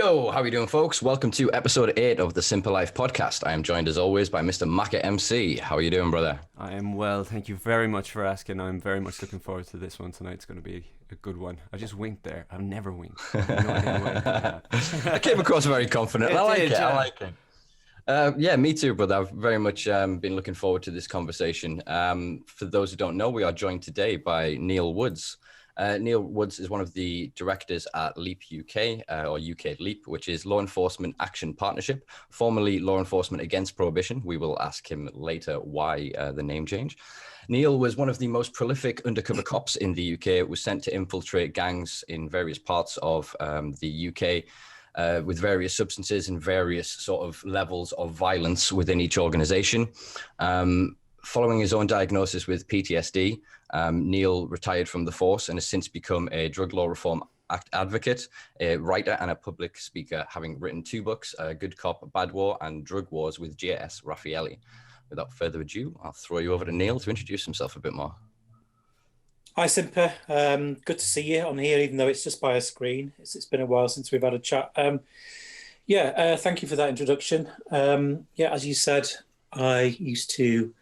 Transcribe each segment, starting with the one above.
Yo, how are you doing, folks? Welcome to episode 8 of the Simpa Life Podcast. I am joined, as always, by Mr. Maka MC. How are you doing, brother? I am well. Thank you very much for asking. I'm very much looking forward to this one tonight. It's going to be a good one. I just winked there. I've never winked. I have no idea why I did that. I came across very confident. I like it. Yeah. I like it. Yeah, me too, brother. I've very much been looking forward to this conversation. For those who don't know, we are joined today by Neil Woods. Neil Woods is one of the directors at LEAP UK, or UK LEAP, which is Law Enforcement Action Partnership, formerly Law Enforcement Against Prohibition. We will ask him later why the name change. Neil was one of the most prolific undercover cops in the UK, was sent to infiltrate gangs in various parts of the UK with various substances and various sort of levels of violence within each organization. Following his own diagnosis with PTSD, Neil retired from the force and has since become a drug law reform advocate, a writer and a public speaker, having written 2 books, Good Cop, Bad War and Drug Wars with J S Rafaeli. Without further ado, I'll throw you over to Neil to introduce himself a bit more. Hi, Simpa. Good to see you on here, even though it's just by a screen. It's been a while since we've had a chat. Thank you for that introduction. As you said, I used to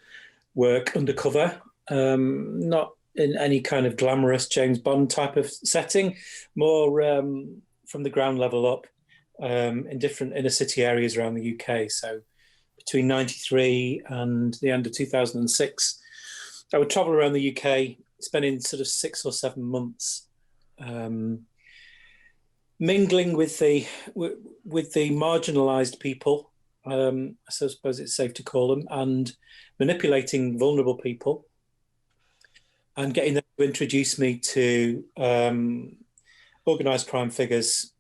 work undercover, not in any kind of glamorous James Bond type of setting, more from the ground level up in different inner city areas around the UK. So between 93 and the end of 2006, I would travel around the UK, spending sort of 6 or 7 months mingling with the marginalised people, I suppose it's safe to call them, and manipulating vulnerable people and getting them to introduce me to organised crime figures.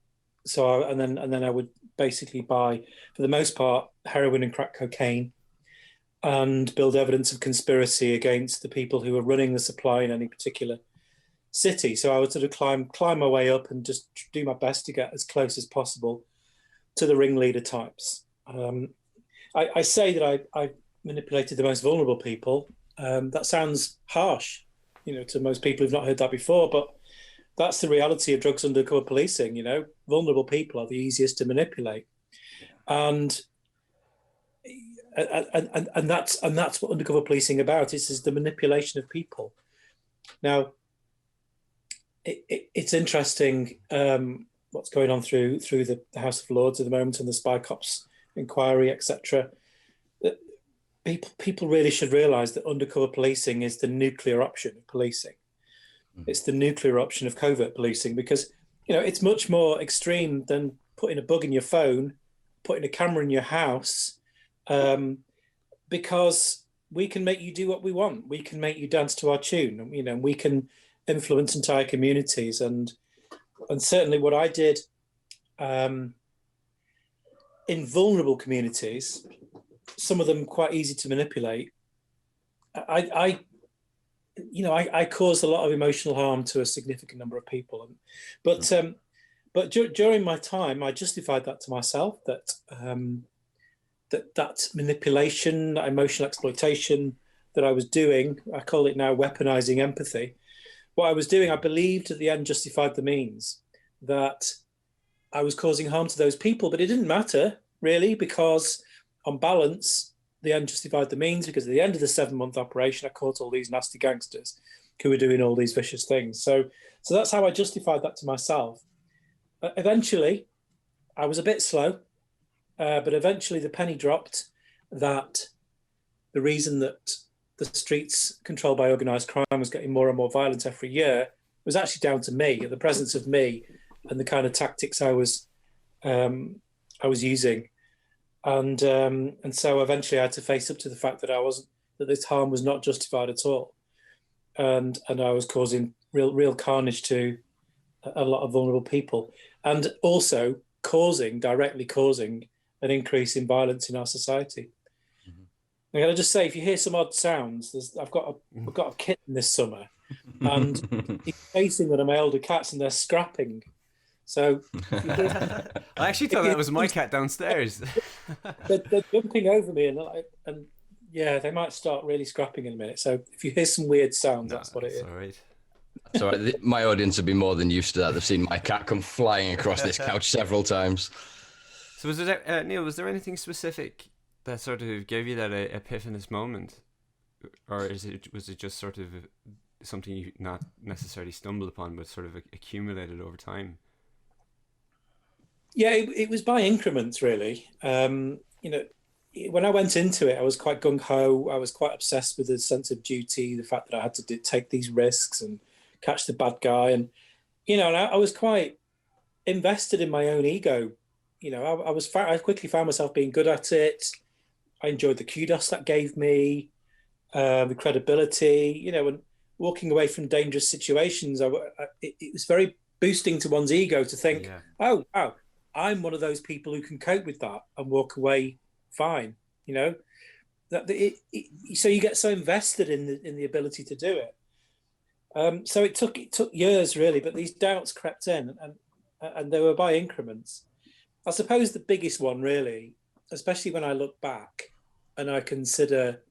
And then I would basically buy, for the most part, heroin and crack cocaine, and build evidence of conspiracy against the people who were running the supply in any particular city. So I would sort of climb my way up and just do my best to get as close as possible to the ringleader types. I say that I manipulated the most vulnerable people. That sounds harsh, to most people who've not heard that before, but that's the reality of drugs undercover policing. Vulnerable people are the easiest to manipulate, and that's what undercover policing about. Is the manipulation of people. Now, it's interesting what's going on through the House of Lords at the moment and the Spy Cops inquiry, etc. People really should realise that undercover policing is the nuclear option of policing. It's the nuclear option of covert policing, because it's much more extreme than putting a bug in your phone, putting a camera in your house, because we can make you do what we want. We can make you dance to our tune, and we can influence entire communities. And certainly what I did in vulnerable communities, some of them quite easy to manipulate, I caused a lot of emotional harm to a significant number of people. But during my time, I justified that to myself, that manipulation, that emotional exploitation that I was doing, I call it now weaponizing empathy. What I was doing, I believed at the end justified the means, that I was causing harm to those people, but it didn't matter really, because on balance, the end justified the means, because at the end of the 7-month operation, I caught all these nasty gangsters who were doing all these vicious things. So that's how I justified that to myself. Eventually, I was a bit slow, but eventually the penny dropped that the reason that the streets controlled by organised crime was getting more and more violent every year was actually down to me, the presence of me, and the kind of tactics I was using. And so eventually I had to face up to the fact that this harm was not justified at all, and I was causing real carnage to a lot of vulnerable people, and also directly causing an increase in violence in our society. Mm-hmm. I gotta just say, if you hear some odd sounds, I've got a kitten this summer, and he's chasing one of my older cats, and they're scrapping. So I actually thought that was my cat downstairs. they're jumping over me, and they might start really scrapping in a minute. So if you hear some weird sounds, that's what it is. All right. So my audience would be more than used to that. They've seen my cat come flying across this couch several times. So was there, Neil, was there anything specific that sort of gave you that epiphanous moment? Or was it just sort of something you not necessarily stumbled upon, but sort of accumulated over time? Yeah, it was by increments, really. When I went into it, I was quite gung-ho. I was quite obsessed with the sense of duty, the fact that I had to take these risks and catch the bad guy. And, and I was quite invested in my own ego. I quickly found myself being good at it. I enjoyed the kudos that gave me, the credibility, and walking away from dangerous situations. It was very boosting to one's ego to think, oh, wow, I'm one of those people who can cope with that and walk away fine. So you get so invested in the ability to do it. So it took years, really, but these doubts crept in, and they were by increments. I suppose the biggest one, really, especially when I look back and I consider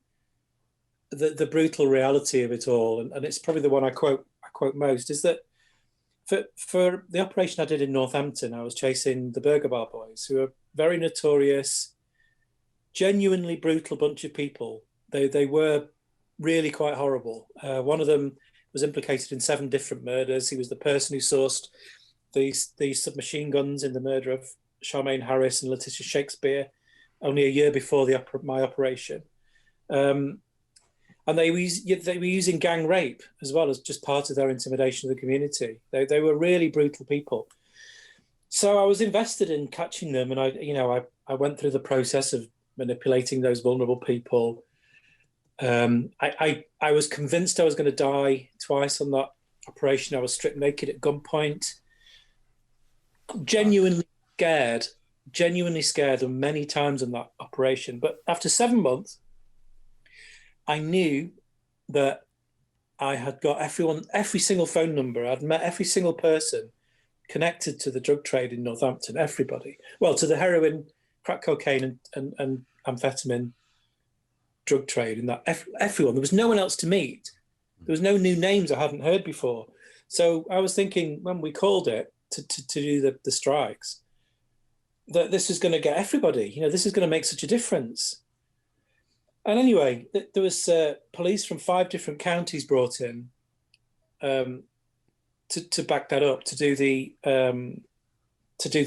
the brutal reality of it all, and it's probably the one I quote most, is that for the operation I did in Northampton, I was chasing the Burger Bar boys, who are very notorious, genuinely brutal bunch of people. They were really quite horrible. One of them was implicated in 7 different murders. He was the person who sourced these submachine guns in the murder of Charmaine Harris and Letitia Shakespeare only a year before my operation. And they were using gang rape as well as just part of their intimidation of the community. They were really brutal people. So I was invested in catching them, and I went through the process of manipulating those vulnerable people. I was convinced I was going to die twice on that operation. I was stripped naked at gunpoint. Genuinely scared them many times on that operation. But after 7 months, I knew that I had got every single phone number. I'd met every single person connected to the drug trade in Northampton, everybody. Well, to the heroin, crack cocaine and amphetamine drug trade, and that everyone. There was no one else to meet. There was no new names I hadn't heard before. So I was thinking when we called it to do the strikes, that this is going to get everybody. This is going to make such a difference. And anyway, there was police from 5 different counties brought in to back that up, to do the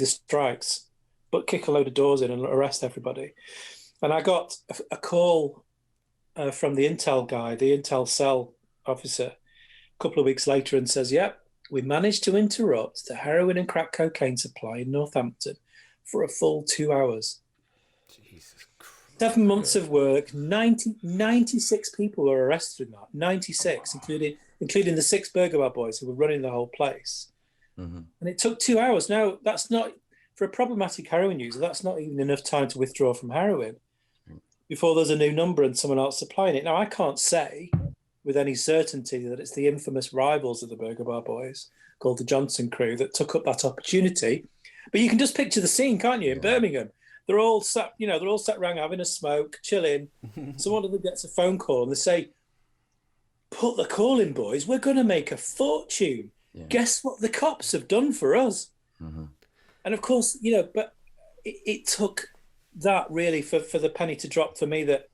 strikes, but kick a load of doors in and arrest everybody. And I got a call from the Intel guy, the Intel cell officer, a couple of weeks later, and says, "Yep, we managed to interrupt the heroin and crack cocaine supply in Northampton for a full 2 hours." Jesus Christ. 7 months of work, 96 people were arrested in that, 96, including the 6 Burger Bar boys who were running the whole place. Mm-hmm. And it took 2 hours. Now, that's not, for a problematic heroin user, that's not even enough time to withdraw from heroin before there's a new number and someone else supplying it. Now, I can't say with any certainty that it's the infamous rivals of the Burger Bar boys called the Johnson crew that took up that opportunity. But you can just picture the scene, can't you, in Birmingham? They're all sat around having a smoke, chilling. So one of them gets a phone call and they say, "Put the call in, boys. We're going to make a fortune. Yeah. Guess what the cops have done for us?" Mm-hmm. And of course, but it took that really for the penny to drop for me that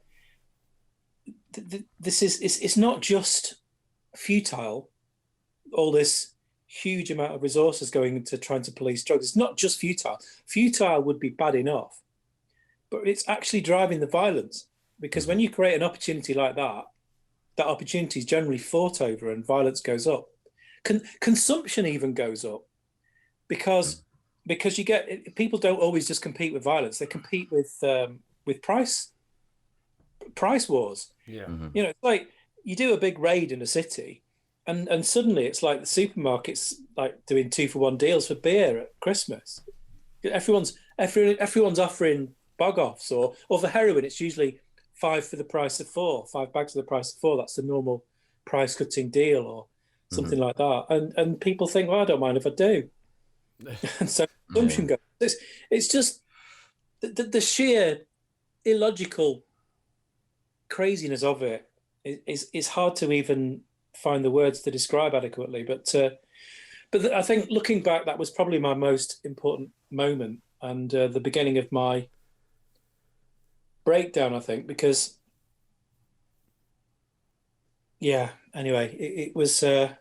this is it's not just futile, all this huge amount of resources going into trying to police drugs. It's not just futile. Futile would be bad enough, but it's actually driving the violence, because when you create an opportunity like that, that opportunity is generally fought over and violence goes up. Consumption even goes up because you get, people don't always just compete with violence. They compete with price wars. Yeah. Mm-hmm. It's like you do a big raid in a city, and suddenly it's like the supermarket's like doing 2-for-1 deals for beer at Christmas. Everyone's offering bog offs, or for heroin, it's usually 5 for the price of 4, 5 bags for the price of 4. That's the normal price cutting deal, or something like that. And people think, well, I don't mind if I do. And so consumption goes. It's just the sheer illogical craziness of it is hard to even find the words to describe adequately. But I think looking back, that was probably my most important moment and the beginning of my breakdown, I think, because, yeah, anyway, it was, that's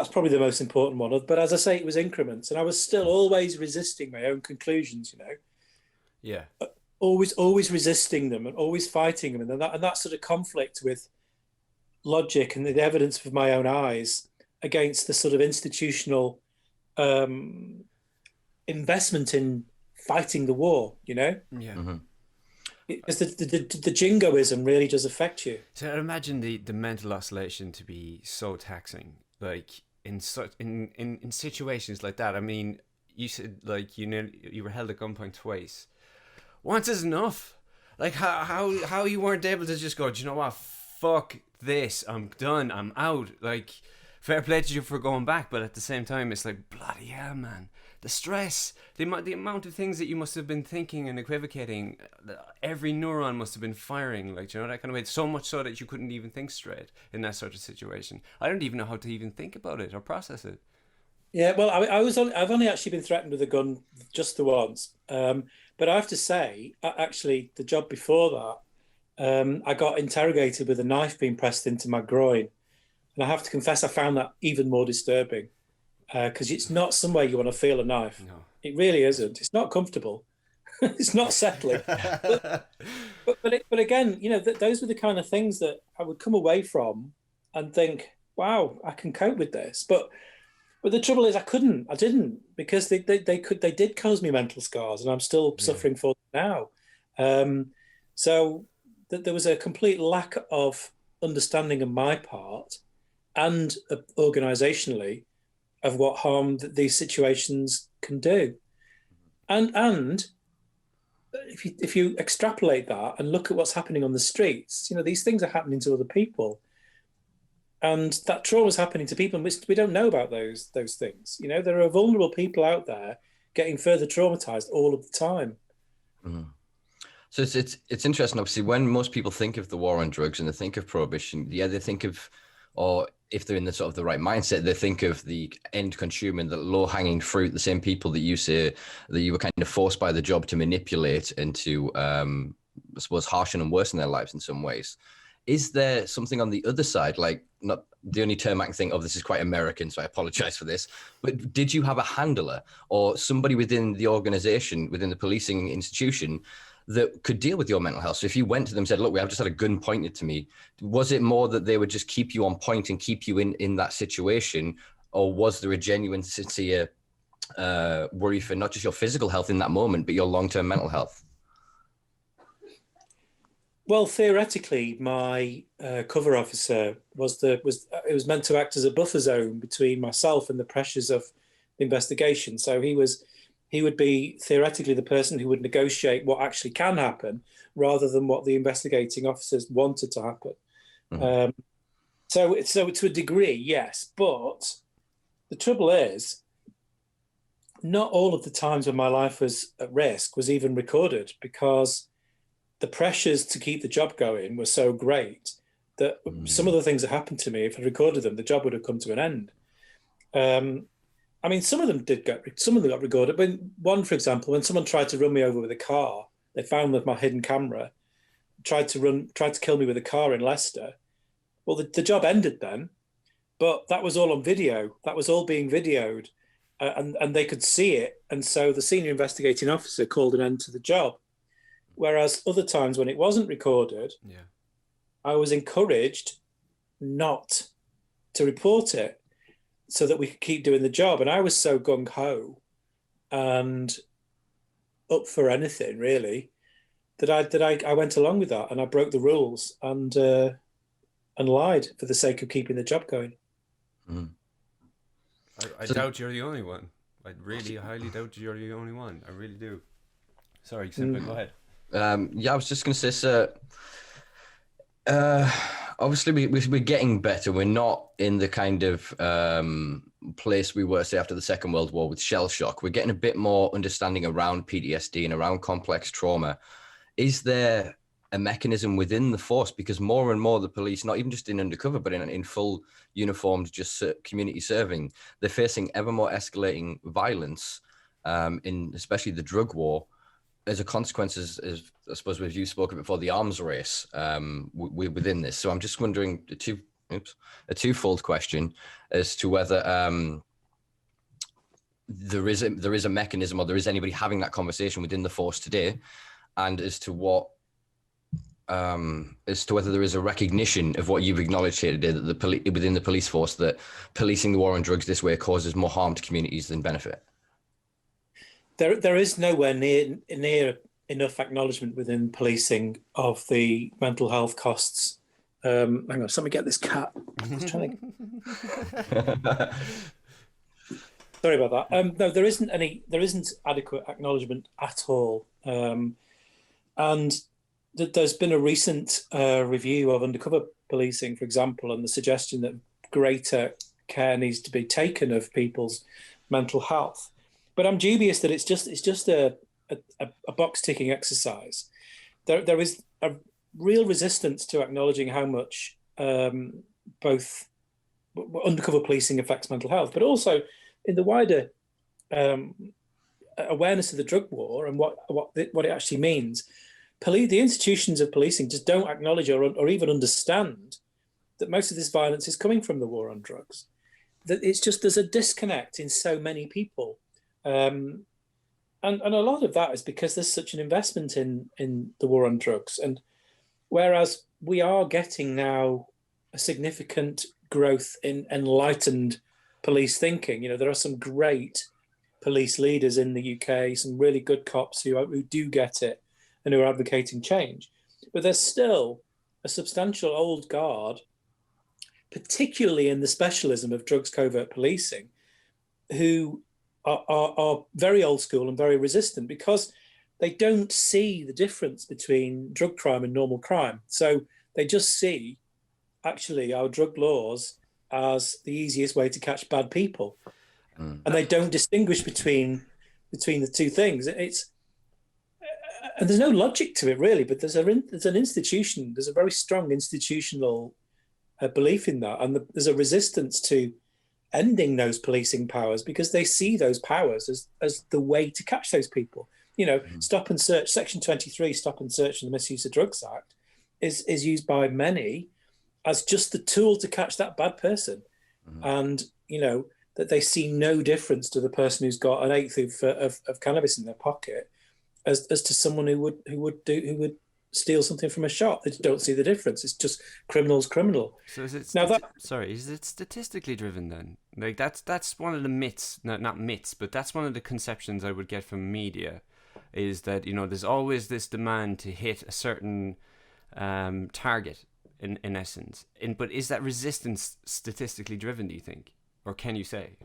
probably the most important one. But as I say, it was increments, and I was still always resisting my own conclusions, you know. Yeah. Always resisting them and always fighting them. And that sort of conflict with logic and the evidence of my own eyes against the sort of institutional investment in fighting the war, you know? Yeah. Mm-hmm. Because the jingoism really does affect you. So I imagine the mental oscillation to be so taxing, like in situations like that. I mean, you said like you were held at gunpoint twice. Once is enough. Like how you weren't able to just go, do you know what? Fuck this. I'm done. I'm out. Like, fair play to you for going back, but at the same time, it's like, bloody hell, man. The stress, the amount of things that you must have been thinking and equivocating, every neuron must have been firing, like, you know, that kind of way. So much so that you couldn't even think straight in that sort of situation. I don't even know how to even think about it or process it. Yeah, well, I've only actually been threatened with a gun just the once. But I have to say, actually, the job before that, I got interrogated with a knife being pressed into my groin. And I have to confess, I found that even more disturbing because it's not somewhere you want to feel a knife. No. It really isn't. It's not comfortable. It's not settling. But again, you know, those were the kind of things that I would come away from and think, wow, I can cope with this. But the trouble is, I didn't, because they did cause me mental scars, and I'm still suffering for them now. So there was a complete lack of understanding on my part, and organisationally, of what harm that these situations can do. And if you extrapolate that and look at what's happening on the streets, you know, these things are happening to other people. And that trauma is happening to people, and we don't know about those things. You know, there are vulnerable people out there getting further traumatized all of the time. Mm-hmm. So it's interesting. Obviously, when most people think of the war on drugs and they think of prohibition, they think of, or if they're in the sort of the right mindset, they think of the end consumer and the low hanging fruit, the same people that you say that you were kind of forced by the job to manipulate and to, I suppose, harshen and worsen their lives in some ways. Is there something on the other side, like, not the only term I can think of, this is quite American, so I apologize for this, but did you have a handler or somebody within the organization, within the policing institution, that could deal with your mental health? So if you went to them and said, look, I've just had a gun pointed to me, was it more that they would just keep you on point and keep you in that situation? Or was there a genuine, sincere worry for not just your physical health in that moment, but your long-term mental health? Well, theoretically, my cover officer was meant to act as a buffer zone between myself and the pressures of the investigation. So he would be theoretically the person who would negotiate what actually can happen, rather than what the investigating officers wanted to happen. Mm-hmm. So to a degree, yes, but the trouble is, not all of the times when my life was at risk was even recorded, because the pressures to keep the job going were so great that some of the things that happened to me, if I recorded them, the job would have come to an end. I mean, some of them got recorded. But one, for example, when someone tried to run me over with a car, they found with my hidden camera, tried to kill me with a car in Leicester. Well, the job ended then, but that was all on video. That was all being videoed, and they could see it. And so the senior investigating officer called an end to the job. Whereas other times when it wasn't recorded, I was encouraged not to report it so that we could keep doing the job. And I was so gung-ho and up for anything, really, that I went along with that, and I broke the rules and lied for the sake of keeping the job going. Mm. I doubt you're the only one. I really highly doubt you're the only one. I really do. Sorry, Simpa, go ahead. I was just going to say, sir, obviously we're getting better. We're not in the kind of place we were, say, after the Second World War with shell shock. We're getting a bit more understanding around PTSD and around complex trauma. Is there a mechanism within the force, because more and more the police, not even just in undercover, but in full uniformed, just community serving, they're facing ever more escalating violence in especially the drug war as a consequence, as I suppose we've you spoken before, the arms race within this. So I'm just wondering a twofold question as to whether there is a mechanism, or there is anybody having that conversation within the force today, and as to whether there is a recognition of what you've acknowledged here today, that within the police force, that policing the war on drugs this way causes more harm to communities than benefit. There is nowhere near enough acknowledgement within policing of the mental health costs. Hang on, let me get this cat. I was trying to... Sorry about that. No, there isn't adequate acknowledgement at all. And there's been a recent review of undercover policing, for example, and the suggestion that greater care needs to be taken of people's mental health. But I'm dubious that it's just a box ticking exercise. There is a real resistance to acknowledging how much both undercover policing affects mental health, but also in the wider awareness of the drug war and what it actually means. The institutions of policing just don't acknowledge or even understand that most of this violence is coming from the war on drugs. That it's just there's a disconnect in so many people. And a lot of that is because there's such an investment in the war on drugs. And whereas we are getting now a significant growth in enlightened police thinking, there are some great police leaders in the UK, some really good cops who do get it and who are advocating change. But there's still a substantial old guard, particularly in the specialism of drugs covert policing, who are very old school and very resistant because they don't see the difference between drug crime and normal crime. So they just see actually our drug laws as the easiest way to catch bad people. And they don't distinguish between the two things. And there's no logic to it really, but there's an institution, there's a very strong institutional belief in that. And there's a resistance to ending those policing powers because they see those powers as the way to catch those people. Stop and search, Section 23, stop and search in the Misuse of Drugs Act is used by many as just the tool to catch that bad person. And, that they see no difference to the person who's got an eighth of cannabis in their pocket as to someone who would steal something from a shop. They don't see the difference. It's just criminal's criminal. So is it is it statistically driven then? Like that's one of the myths, not myths, but that's one of the conceptions I would get from media, is that there's always this demand to hit a certain target in essence. But is that resistance statistically driven, do you think? Or can you say?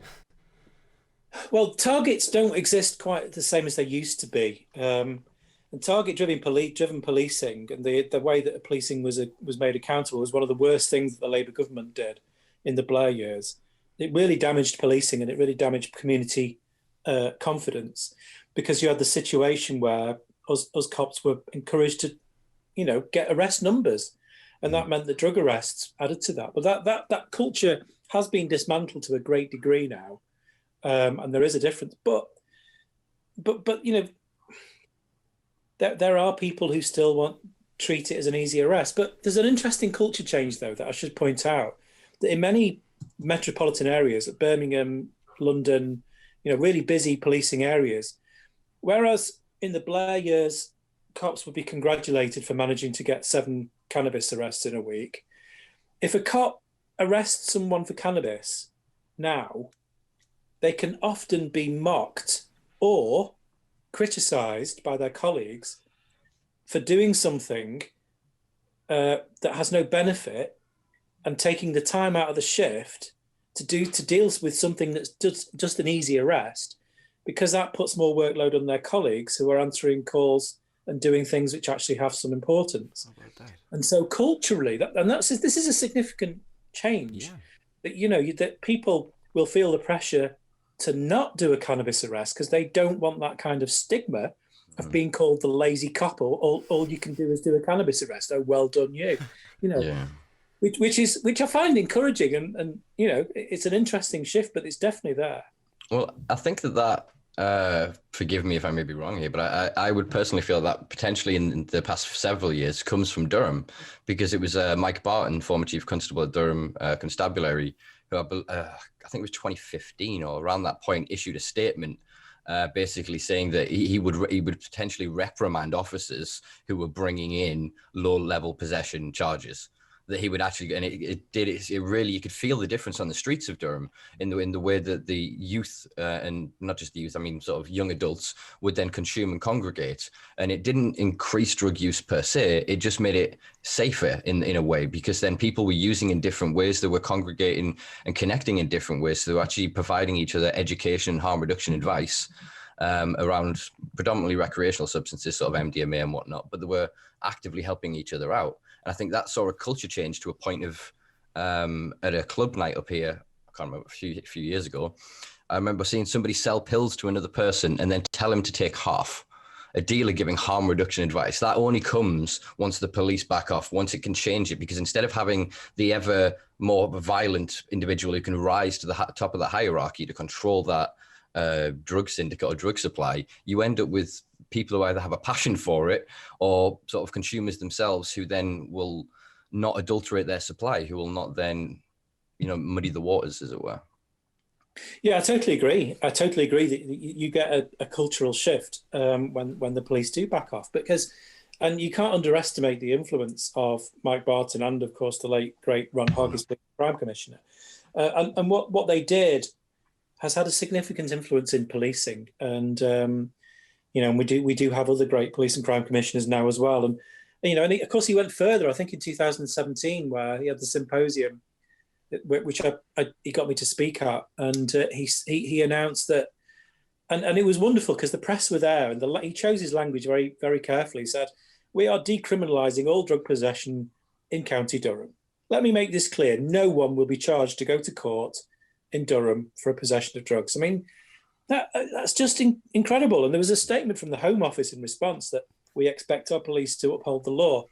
Well, targets don't exist quite the same as they used to be. And target-driven policing and the way that policing was made accountable was one of the worst things that the Labour government did in the Blair years. It really damaged policing and it really damaged community confidence, because you had the situation where us cops were encouraged to, get arrest numbers, and that meant the drug arrests added to that. But that culture has been dismantled to a great degree now, and there is a difference. But there are people who still treat it as an easy arrest. But there's an interesting culture change, though, that I should point out, that in many metropolitan areas, like Birmingham, London, really busy policing areas, whereas in the Blair years, cops would be congratulated for managing to get 7 cannabis arrests in a week. If a cop arrests someone for cannabis now, they can often be mocked or criticised by their colleagues for doing something that has no benefit and taking the time out of the shift to deal with something that's just an easy arrest, because that puts more workload on their colleagues who are answering calls and doing things which actually have some importance. And so culturally, this is a significant change. That that people will feel the pressure to not do a cannabis arrest because they don't want that kind of stigma of being called the lazy cop, or all you can do is do a cannabis arrest. Oh, well done, you. You know, Yeah. which I find encouraging, and you know, it's an interesting shift, but it's definitely there. Well, I think that forgive me if I may be wrong here, but I would personally feel that potentially in the past several years comes from Durham, because it was Mike Barton, former Chief Constable at Durham Constabulary, who I think it was 2015 or around that point, issued a statement basically saying that he would potentially reprimand officers who were bringing in low-level possession charges. That he would actually, and it really, you could feel the difference on the streets of Durham in the way that the youth and not just the youth, I mean sort of young adults would then consume and congregate. And it didn't increase drug use per se, it just made it safer in a way, because then people were using in different ways, they were congregating and connecting in different ways, so they were actually providing each other education, harm reduction advice around predominantly recreational substances, sort of Mdma and whatnot, but they were actively helping each other out. And I think that saw a culture change to a point of at a club night up here, I can't remember, a few years ago, I remember seeing somebody sell pills to another person and then tell him to take half. A dealer giving harm reduction advice. That only comes once the police back off, once it can change it, because instead of having the ever more violent individual who can rise to the top of the hierarchy to control that drug syndicate or drug supply, you end up with people who either have a passion for it or sort of consumers themselves who then will not adulterate their supply, who will not then, you know, muddy the waters, as it were. Yeah, I totally agree. I totally agree that you get a cultural shift when the police do back off, and you can't underestimate the influence of Mike Barton and, of course, the late great Ron Hogg, Crime Commissioner, and what they did has had a significant influence in policing. And you know, and we do have other great police and crime commissioners now as well. And you know, and of course he went further. I think in 2017, where he had the symposium, which he got me to speak at, and he announced that, and it was wonderful because the press were there, and he chose his language very, very carefully. He said, "We are decriminalising all drug possession in County Durham. Let me make this clear: no one will be charged to go to court in Durham for a possession of drugs." I mean, that's just incredible. And there was a statement from the Home Office in response that we expect our police to uphold the law,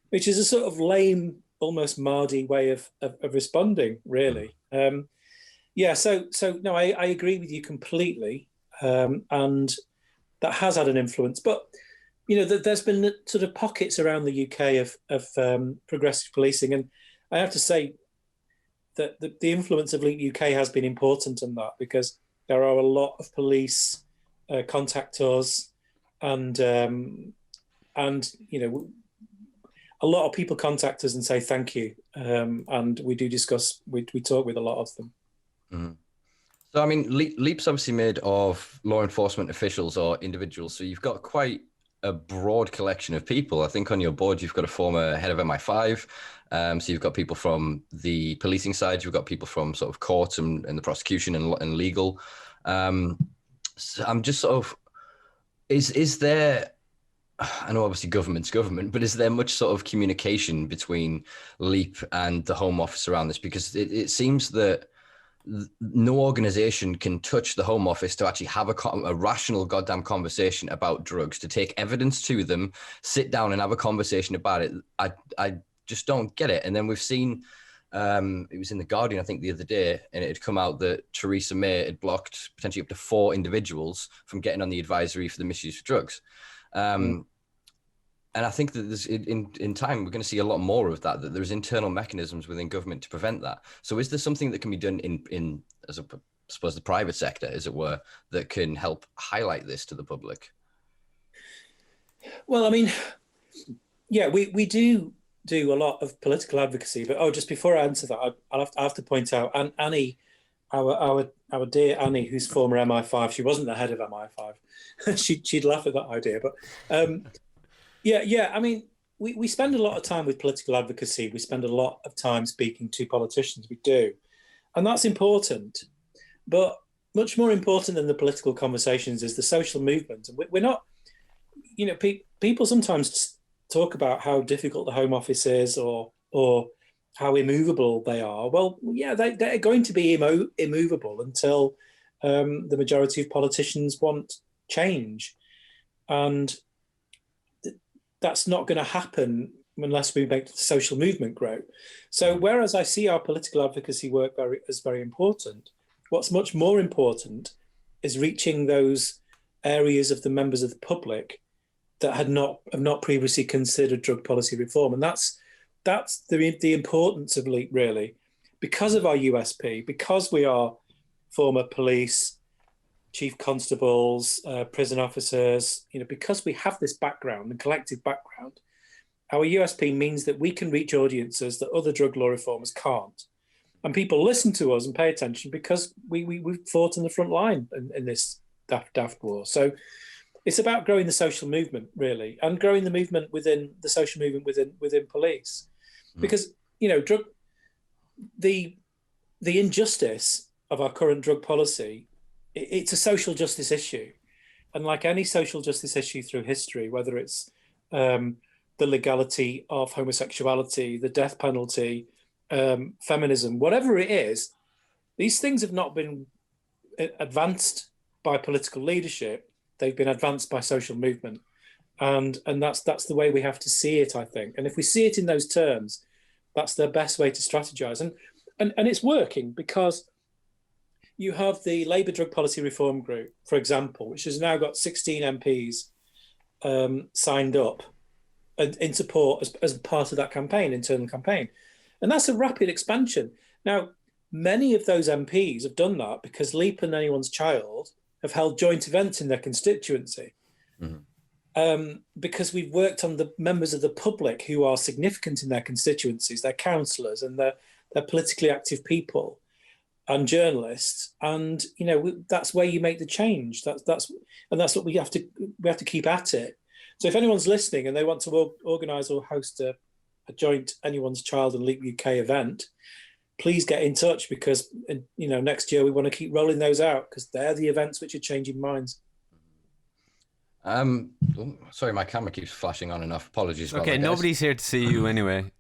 which is a sort of lame, almost Mardy way of responding, really. Yeah, so no, I agree with you completely, and that has had an influence. But you know, there's been sort of pockets around the UK of progressive policing, and I have to say that the influence of Leap UK has been important in that, because there are a lot of police contact us, and you know, a lot of people contact us and say thank you, and we do discuss. We talk with a lot of them. Mm-hmm. So I mean, Leap's obviously made of law enforcement officials or individuals. So you've got quite a broad collection of people. I think on your board you've got a former head of MI5. So you've got people from the policing side, you've got people from sort of courts and the prosecution and legal. So I'm just sort of, is there, I know obviously government's government, but is there much sort of communication between Leap and the Home Office around this? Because it seems that no organization can touch the Home Office to actually have a rational goddamn conversation about drugs, to take evidence to them, sit down and have a conversation about it. I just don't get it. And then we've seen, it was in The Guardian, I think, the other day, and it had come out that Theresa May had blocked potentially up to 4 individuals from getting on the advisory for the misuse of drugs. And I think that there's, in time, we're going to see a lot more of that there's internal mechanisms within government to prevent that. So is there something that can be done in as I suppose, the private sector, as it were, that can help highlight this to the public? Well, I mean, yeah, we do a lot of political advocacy, but just before I answer that, I have to point out Annie, our dear Annie, who's former MI5. She wasn't the head of MI5. She'd laugh at that idea, but yeah. I mean, we spend a lot of time with political advocacy. We spend a lot of time speaking to politicians. We do, and that's important. But much more important than the political conversations is the social movement. And we're not, you know, people sometimes talk about how difficult the Home Office is, or how immovable they are. Well, yeah, they're going to be immovable until the majority of politicians want change. And that's not going to happen unless we make the social movement grow. So whereas I see our political advocacy work as very important, what's much more important is reaching those areas of the members of the public that have not previously considered drug policy reform. And that's the importance of LEAP, really, because of our USP, because we are former police, chief constables, prison officers, because we have this background and collective background, our USP means that we can reach audiences that other drug law reformers can't. And people listen to us and pay attention because we've fought in the front line in this daft war. So it's about growing the social movement, really, and growing the movement within the social movement within police. Because, the injustice of our current drug policy, it's a social justice issue. And like any social justice issue through history, whether it's the legality of homosexuality, the death penalty, feminism, whatever it is, these things have not been advanced by political leadership. They've been advanced by social movement. And that's the way we have to see it, I think. And if we see it in those terms, that's the best way to strategize. And it's working because you have the Labour Drug Policy Reform Group, for example, which has now got 16 MPs signed up in support as part of that campaign, internal campaign. And that's a rapid expansion. Now, many of those MPs have done that because LEAP and Anyone's Child have held joint events in their constituency. Because we've worked on the members of the public who are significant in their constituencies, their councillors and their politically active people and journalists. And, that's where you make the change. That's what we have to keep at it. So if anyone's listening and they want to organise or host a joint Anyone's Child and LEAP UK event, please get in touch because, next year we want to keep rolling those out because they're the events which are changing minds. Sorry, my camera keeps flashing on and off. Apologies. Okay, nobody's here to see you anyway.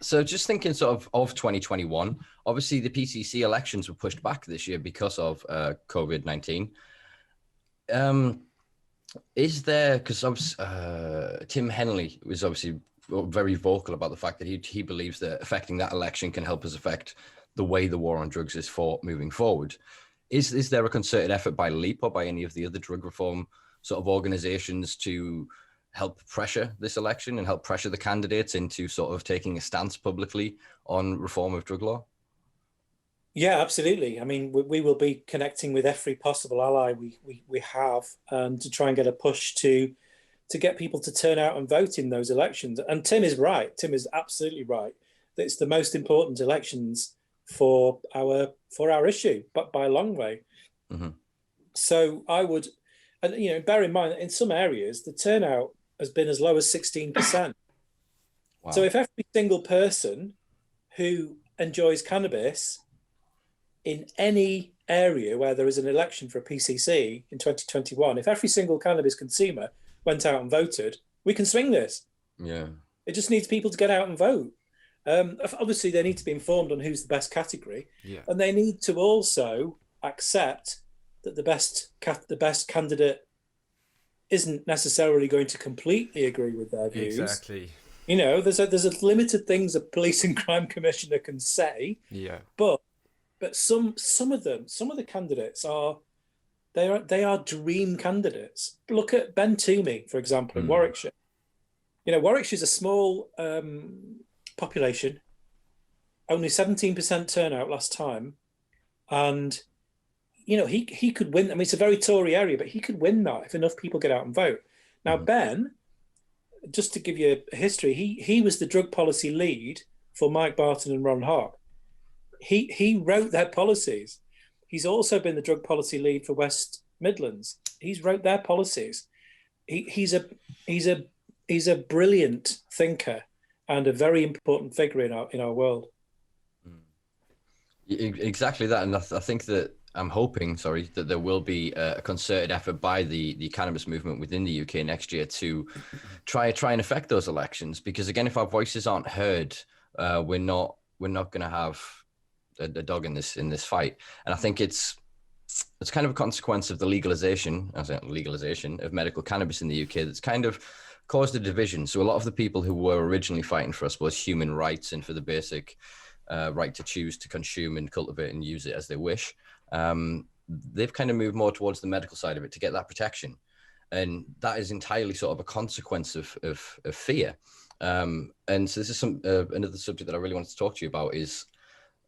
So just thinking sort of 2021, obviously the PCC elections were pushed back this year because of COVID-19. Is there, because Tim Henley was obviously very vocal about the fact that he believes that affecting that election can help us affect the way the war on drugs is fought moving forward. Is there a concerted effort by LEAP or by any of the other drug reform sort of organizations to help pressure this election and help pressure the candidates into sort of taking a stance publicly on reform of drug law? Yeah, absolutely. I mean, we will be connecting with every possible ally we have to try and get a push to get people to turn out and vote in those elections. And Tim is right. Tim is absolutely right. That it's the most important elections for our issue, but by a long way. So I would, and bear in mind that in some areas the turnout has been as low as 16%. Wow. So if every single person who enjoys cannabis in any area where there is an election for a PCC in 2021, if every single cannabis consumer went out and voted, we can swing this. Yeah. It just needs people to get out and vote. Obviously, they need to be informed on who's the best category, and they need to also accept that the best candidate isn't necessarily going to completely agree with their views. Exactly. There's a limited things a police and crime commissioner can say. Yeah. But some of the candidates are dream candidates. Look at Ben Toomey, for example, in Warwickshire. Warwickshire's a small population, only 17% turnout last time, and he could win. I mean, it's a very Tory area, but he could win that if enough people get out and vote. Now, Ben, just to give you a history, he was the drug policy lead for Mike Barton and Ron Hogg. He wrote their policies. He's also been the drug policy lead for West Midlands. He's wrote their policies. He's a brilliant thinker and a very important figure in our world. Exactly that, and I think that I'm hoping, that there will be a concerted effort by the cannabis movement within the UK next year to try and affect those elections. Because again, if our voices aren't heard, we're not going to have a dog in this fight. And I think it's it's kind of a consequence of the legalization of medical cannabis in the UK that's kind of caused a division. So a lot of the people who were originally fighting for, I suppose, human rights and for the basic right to choose to consume and cultivate and use it as they wish, they've kind of moved more towards the medical side of it to get that protection. And that is entirely sort of a consequence of fear. And so this is another subject that I really wanted to talk to you about, is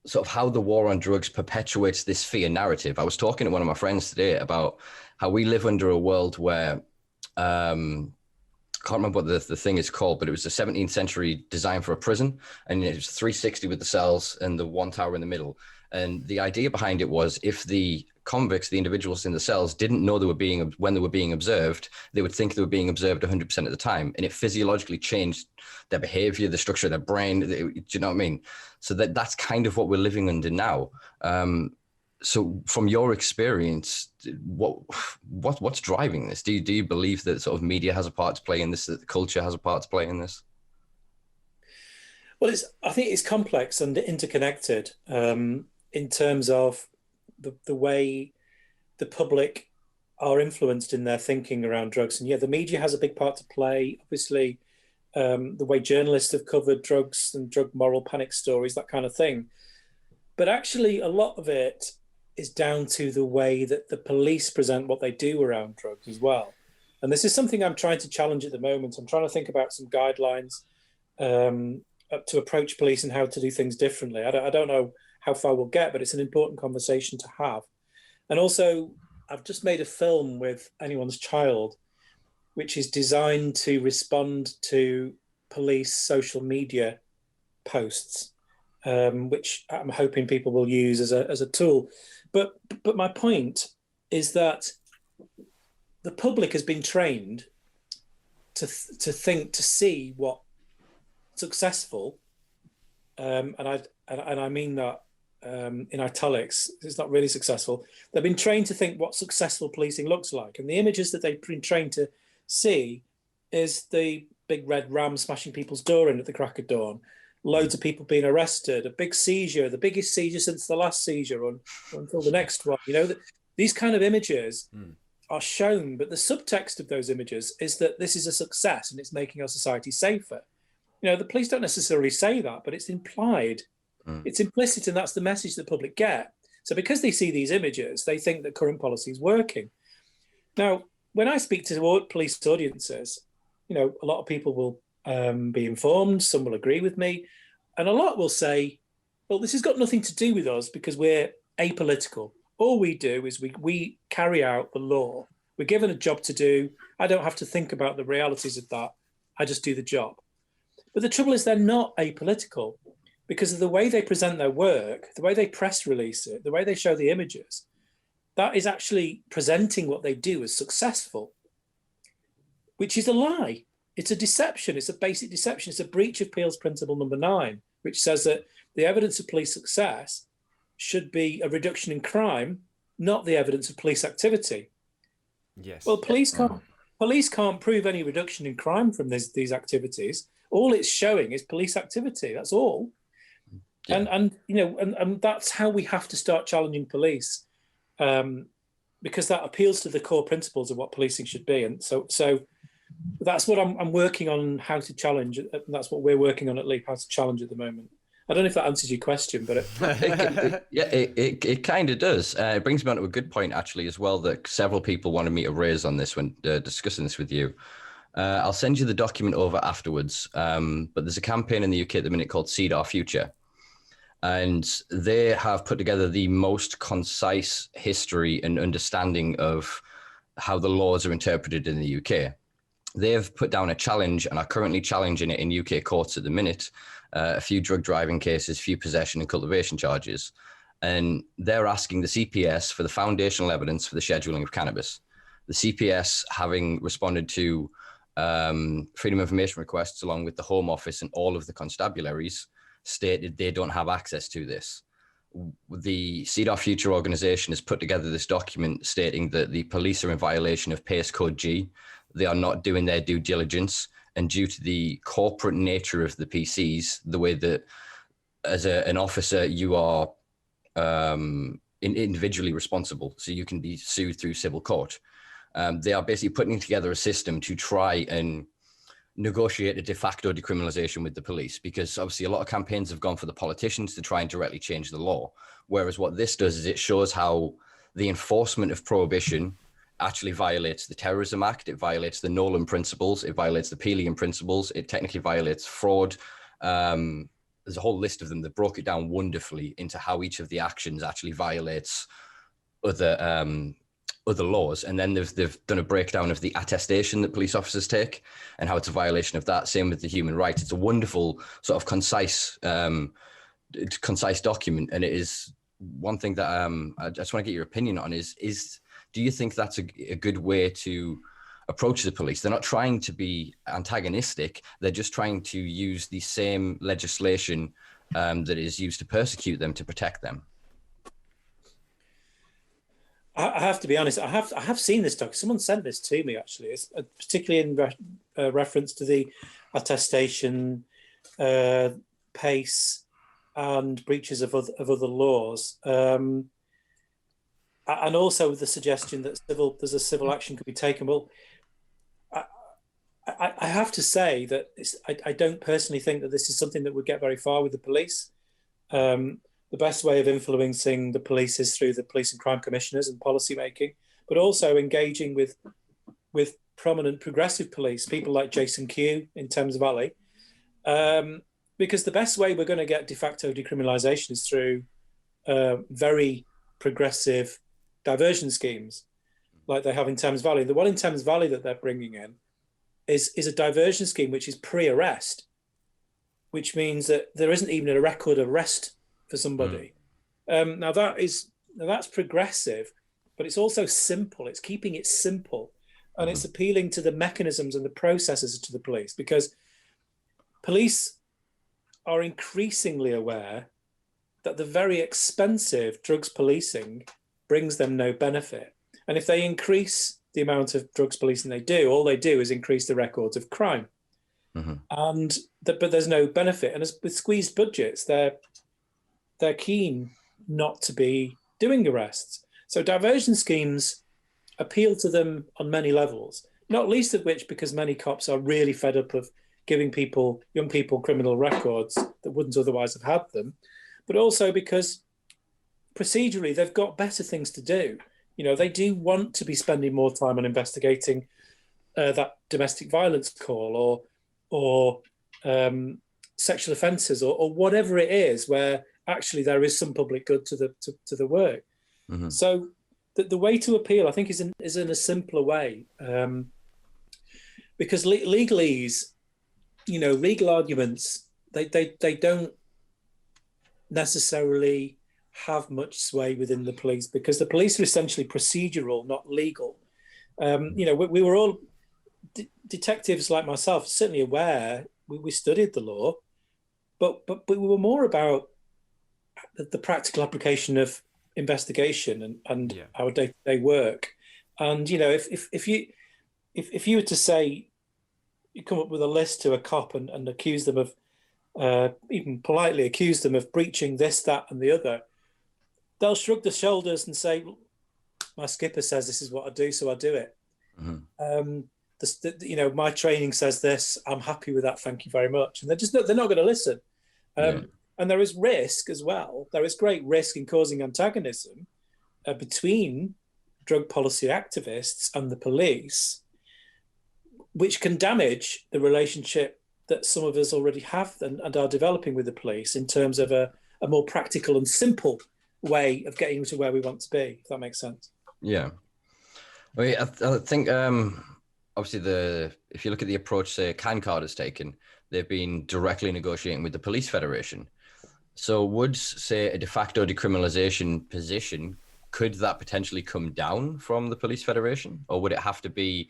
sort of how the war on drugs perpetuates this fear narrative. I was talking to one of my friends today about how we live under a world where, I can't remember what the thing is called, but it was a 17th century design for a prison, and it was 360 with the cells and the one tower in the middle. And the idea behind it was, if the convicts, the individuals in the cells, didn't know when they were being observed, they would think they were being observed 100% of the time. And it physiologically changed their behavior, the structure of their brain. Do you know what I mean? So that's kind of what we're living under now. So from your experience, what's driving this? Do you believe that sort of media has a part to play in this, that the culture has a part to play in this? Well, I think it's complex and interconnected in terms of the way the public are influenced in their thinking around drugs. And yeah, the media has a big part to play. Obviously, the way journalists have covered drugs and drug moral panic stories, that kind of thing. But actually, a lot of it is down to the way that the police present what they do around drugs as well. And this is something I'm trying to challenge at the moment. I'm trying to think about some guidelines to approach police and how to do things differently. I don't know how far we'll get, but it's an important conversation to have. And also, I've just made a film with Anyone's Child, which is designed to respond to police social media posts, which I'm hoping people will use as a tool. But my point is that the public has been trained to see what successful, and I mean that in italics. It's not really successful. They've been trained to think what successful policing looks like, and the images that they've been trained to see is the big red ram smashing people's door in at the crack of dawn, loads of people being arrested, a big seizure, the biggest seizure since the last seizure, or until the next one. You know, these kind of images are shown, but the subtext of those images is that this is a success and it's making our society safer. You know, the police don't necessarily say that, but it's implied. It's implicit, and that's the message the public get. So because they see these images, they think that current policy is working. Now, when I speak to police audiences, you know, a lot of people will be informed, some will agree with me, and a lot will say, well, this has got nothing to do with us because we're apolitical. All we do is we carry out the law. We're given a job to do. I don't have to think about the realities of that. I just do the job. But the trouble is they're not apolitical, because of the way they present their work, the way they press release it, the way they show the images. That is actually presenting what they do as successful, which is a lie. It's a deception. It's a basic deception. It's a breach of Peel's principle number 9, which says that the evidence of police success should be a reduction in crime, not the evidence of police activity. Yes. Well, police can't prove any reduction in crime from these activities. All it's showing is police activity. That's all. Yeah. And you know, and that's how we have to start challenging police, because that appeals to the core principles of what policing should be. And so that's what I'm working on, how to challenge. And that's what we're working on at Leap, how to challenge at the moment. I don't know if that answers your question, but it kind of does. It brings me on to a good point, actually, as well, that several people wanted me to raise on this when discussing this with you. I'll send you the document over afterwards, but there's a campaign in the UK at the minute called Seed Our Future. And they have put together the most concise history and understanding of how the laws are interpreted in the UK. They have put down a challenge and are currently challenging it in UK courts at the minute. A few drug driving cases, few possession and cultivation charges. And they're asking the CPS for the foundational evidence for the scheduling of cannabis. The CPS, having responded to freedom of information requests along with the Home Office and all of the constabularies, stated they don't have access to this. The Seed Our Future organization has put together this document stating that the police are in violation of PACE Code G. They are not doing their due diligence, and due to the corporate nature of the PCs, the way that as an officer you are individually responsible, so you can be sued through civil court. They are basically putting together a system to try and negotiate a de facto decriminalization with the police, because obviously a lot of campaigns have gone for the politicians to try and directly change the law. Whereas what this does is it shows how the enforcement of prohibition actually violates the Terrorism Act. It violates the Nolan principles. It violates the Pelian principles. It technically violates fraud. There's a whole list of them that broke it down wonderfully into how each of the actions actually violates other laws. And then they've done a breakdown of the attestation that police officers take and how it's a violation of that. Same with the human rights. It's a wonderful sort of concise document. And it is one thing that I just want to get your opinion on is do you think that's a good way to approach the police? They're not trying to be antagonistic. They're just trying to use the same legislation that is used to persecute them to protect them. I have to be honest. I have seen this doc. Someone sent this to me actually. It's particularly in reference to the attestation, pace, and breaches of other laws, and also with the suggestion that there's a civil action could be taken. Well, I have to say that I don't personally think that this is something that would get very far with the police. The best way of influencing the police is through the police and crime commissioners and policy making, but also engaging with prominent progressive police, people like Jason Q in Thames Valley, because the best way we're going to get de facto decriminalisation is through very progressive diversion schemes like they have in Thames Valley. The one in Thames Valley that they're bringing in is a diversion scheme which is pre-arrest, which means that there isn't even a record of arrest for somebody. Now that's progressive, but it's also simple. It's keeping it simple, and it's appealing to the mechanisms and the processes to the police, because police are increasingly aware that the very expensive drugs policing brings them no benefit. And if they increase the amount of drugs policing all they do is increase the records of crime. But there's no benefit. And with squeezed budgets, they're keen not to be doing arrests. So diversion schemes appeal to them on many levels, not least of which because many cops are really fed up of giving young people criminal records that wouldn't otherwise have had them, but also because procedurally they've got better things to do. You know, they do want to be spending more time on investigating that domestic violence call or sexual offences or whatever it is where actually there is some public good to the work. So the way to appeal, I think, is in a simpler way, because legalese, legal arguments, they don't necessarily have much sway within the police, because the police are essentially procedural, not legal. We were all detectives like myself, certainly aware. We studied the law, but we were more about the practical application of investigation and our day-to-day work. And if you were to say, you come up with a list to a cop and accuse them of even politely accuse them of breaching this, that, and the other, they'll shrug their shoulders and say, my skipper says this is what I do, so I do it. My training says this, I'm happy with that, thank you very much. And they're not going to listen. And there is risk as well. There is great risk in causing antagonism between drug policy activists and the police, which can damage the relationship that some of us already have and are developing with the police in terms of a more practical and simple way of getting to where we want to be, if that makes sense. Yeah. I think obviously if you look at the approach, say, CanCard has taken, they've been directly negotiating with the Police Federation. So would, say, a de facto decriminalization position, could that potentially come down from the Police Federation? Or would it have to be,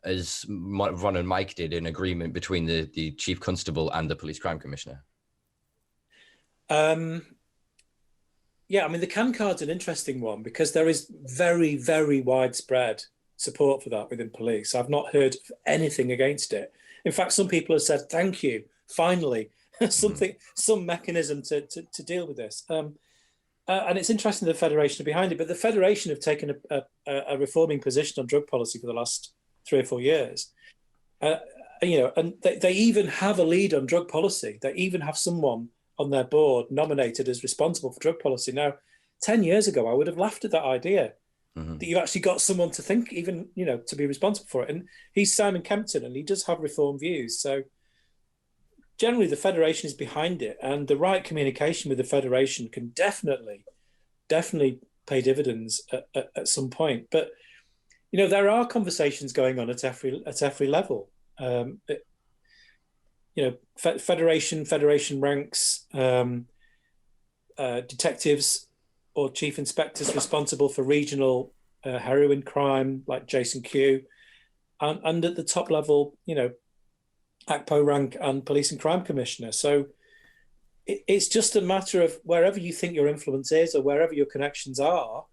as Ron and Mike did, an agreement between the Chief Constable and the Police Crime Commissioner? The CanCard's an interesting one because there is very, very widespread support for that within police. I've not heard anything against it. In fact, some people have said, thank you, finally, some mechanism to deal with this. and it's interesting the Federation are behind it, but the Federation have taken a reforming position on drug policy for the last 3 or 4 years. And they even have a lead on drug policy. They even have someone on their board nominated as responsible for drug policy. Now, 10 years ago, I would have laughed at that idea, that you've actually got someone to think, even, to be responsible for it. And he's Simon Kempton, and he does have reform views. So generally, the Federation is behind it, and the right communication with the Federation can definitely pay dividends at some point. But, there are conversations going on at every level. Federation ranks detectives or chief inspectors responsible for regional heroin crime, like Jason Q, and at the top level, ACPO rank and Police and Crime Commissioner. So it's just a matter of wherever you think your influence is or wherever your connections are,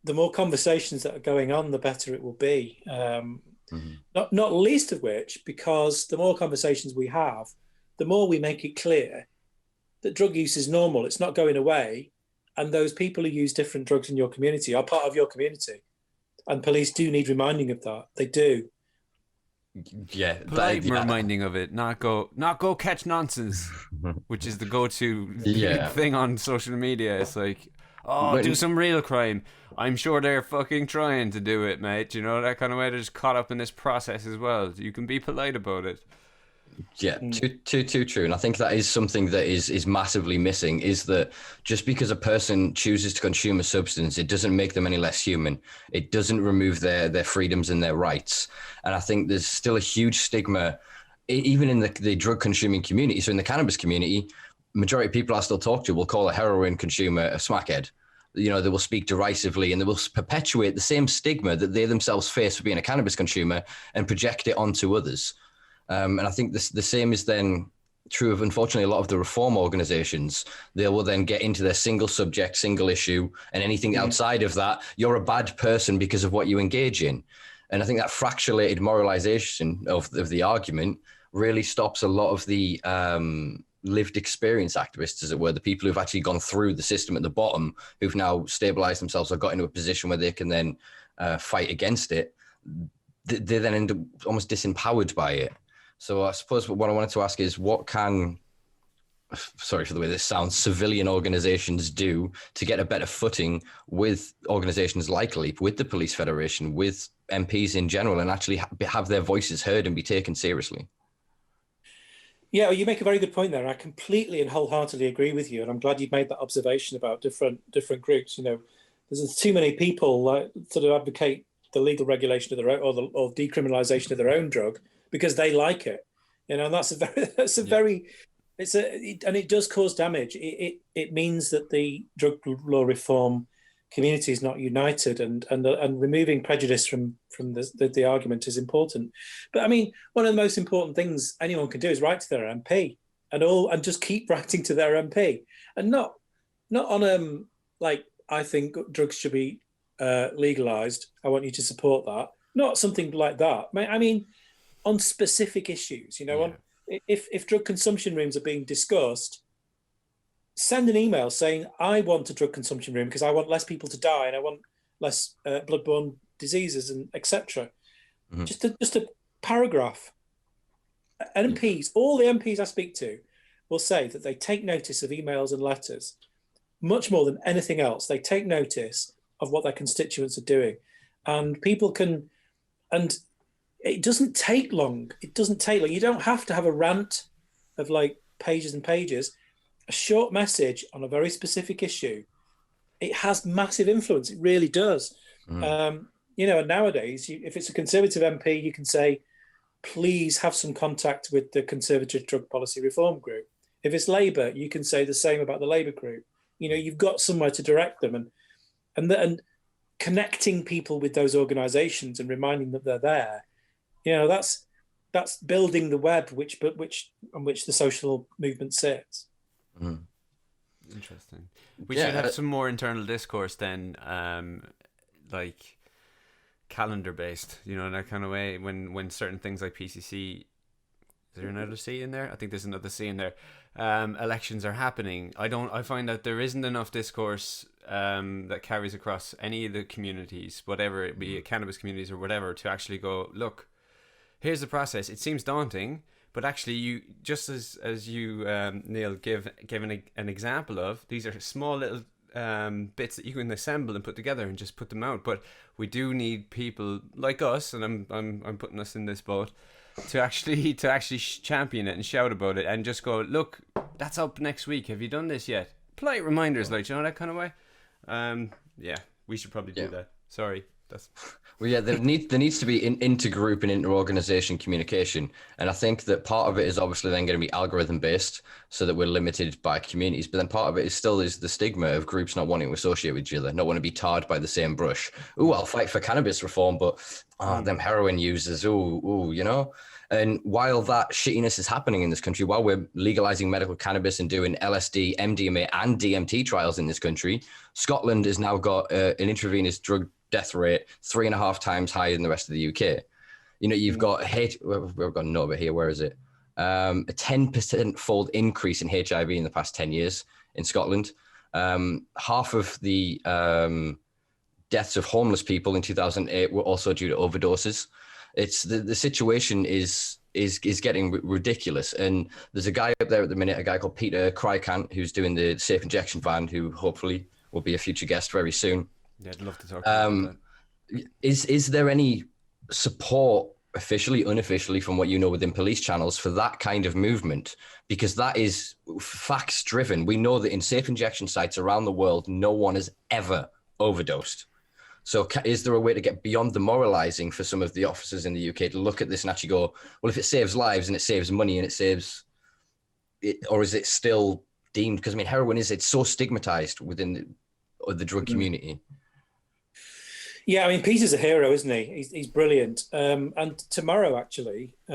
the more conversations that are going on, the better it will be. Not least of which, because the more conversations we have, the more we make it clear that drug use is normal, it's not going away, and those people who use different drugs in your community are part of your community. And police do need reminding of that. They do. Yeah, polite reminding of it, not go catch nonsense, which is the go-to thing on social media. It's like, do some real crime. I'm sure they're fucking trying to do it, mate. That kind of way. They're just caught up in this process as well. You can be polite about it. Yeah, too true. And I think that is something that is massively missing, is that just because a person chooses to consume a substance, it doesn't make them any less human. It doesn't remove their freedoms and their rights. And I think there's still a huge stigma, even in the drug consuming community. So in the cannabis community, majority of people I still talk to will call a heroin consumer a smackhead. They will speak derisively, and they will perpetuate the same stigma that they themselves face for being a cannabis consumer and project it onto others. And I think the same is then true of, unfortunately, a lot of the reform organizations. They will then get into their single subject, single issue, and anything outside of that, you're a bad person because of what you engage in. And I think that fractulated moralization of the argument really stops a lot of the lived experience activists, as it were, the people who've actually gone through the system at the bottom, who've now stabilized themselves or got into a position where they can then fight against it. They then end up almost disempowered by it. So I suppose what I wanted to ask is, what can, sorry for the way this sounds, civilian organizations do to get a better footing with organizations like LEAP, with the Police Federation, with MPs in general, and actually have their voices heard and be taken seriously? Yeah, well, you make a very good point there. I completely and wholeheartedly agree with you, and I'm glad you've made that observation about different groups. There's too many people sort of advocate the legal regulation of their own, or decriminalisation of their own drug because they like it. And that's and it does cause damage. It means that the drug law reform community is not united, and removing prejudice from the argument is important. But I mean, one of the most important things anyone can do is write to their MP and just keep writing to their MP, and not on like, I think drugs should be legalized, I want you to support that. Not something like that. I mean, on specific issues, if drug consumption rooms are being discussed, send an email saying, I want a drug consumption room because I want less people to die and I want less bloodborne diseases and etc. Just a paragraph. MPs, all the MPs I speak to will say that they take notice of emails and letters much more than anything else. They take notice of what their constituents are doing, and people can, and it doesn't take long. You don't have to have a rant of like pages and pages. A short message on a very specific issue, it has massive influence. It really does. And nowadays, if it's a Conservative MP, you can say, please have some contact with the Conservative Drug Policy Reform Group. If it's Labour, you can say the same about the Labour group. You've got somewhere to direct them, and connecting people with those organisations and reminding them that they're there. That's building the web on which the social movement sits. Interesting. We should have some more internal discourse then, like calendar based, in that kind of way, when certain things like PCC Is there another C in there? I think there's another C in there. Elections are happening. I find that there isn't enough discourse that carries across any of the communities, whatever it be, cannabis communities or whatever, to actually go, look, here's the process. It seems daunting, but actually, you just as you Neil gave an example of, these are small little bits that you can assemble and put together and just put them out. But we do need people like us, and I'm putting us in this boat, to actually champion it and shout about it and just go, look, that's up next week. Have you done this yet? Polite reminders, like, you know, that kind of way. Yeah, we should probably do that. Sorry, that's. Well, yeah, there needs to be intergroup and inter-organization communication, and I think that part of it is obviously then going to be algorithm based, so that we're limited by communities. But then part of it is still the stigma of groups not wanting to associate with each other, not want to be tarred by the same brush. Ooh, I'll fight for cannabis reform, but them heroin users. Ooh, you know. And while that shittiness is happening in this country, while we're legalizing medical cannabis and doing LSD, MDMA, and DMT trials in this country, Scotland has now got an intravenous drug death rate 3.5 times higher than the rest of the UK. You know, you've got we've got a note over here. Where is it? A 10% fold increase in HIV in the past 10 years in Scotland. Half of the deaths of homeless people in 2008 were also due to overdoses. It's the situation is getting ridiculous. And there's a guy up there at the minute, a guy called Peter Crykant, who's doing the safe injection van, who hopefully will be a future guest very soon. Yeah, I'd love to talk about that. Is there any support, officially, unofficially, from what you know within police channels for that kind of movement? Because that is facts driven. We know that in safe injection sites around the world, no one has ever overdosed. So is there a way to get beyond the moralizing for some of the officers in the UK to look at this and actually go, well, if it saves lives and it saves money and it saves it, or is it still deemed? Because I mean, heroin it's so stigmatized within the drug community. Yeah, I mean, Peter's a hero, isn't he? He's brilliant. And tomorrow, actually, I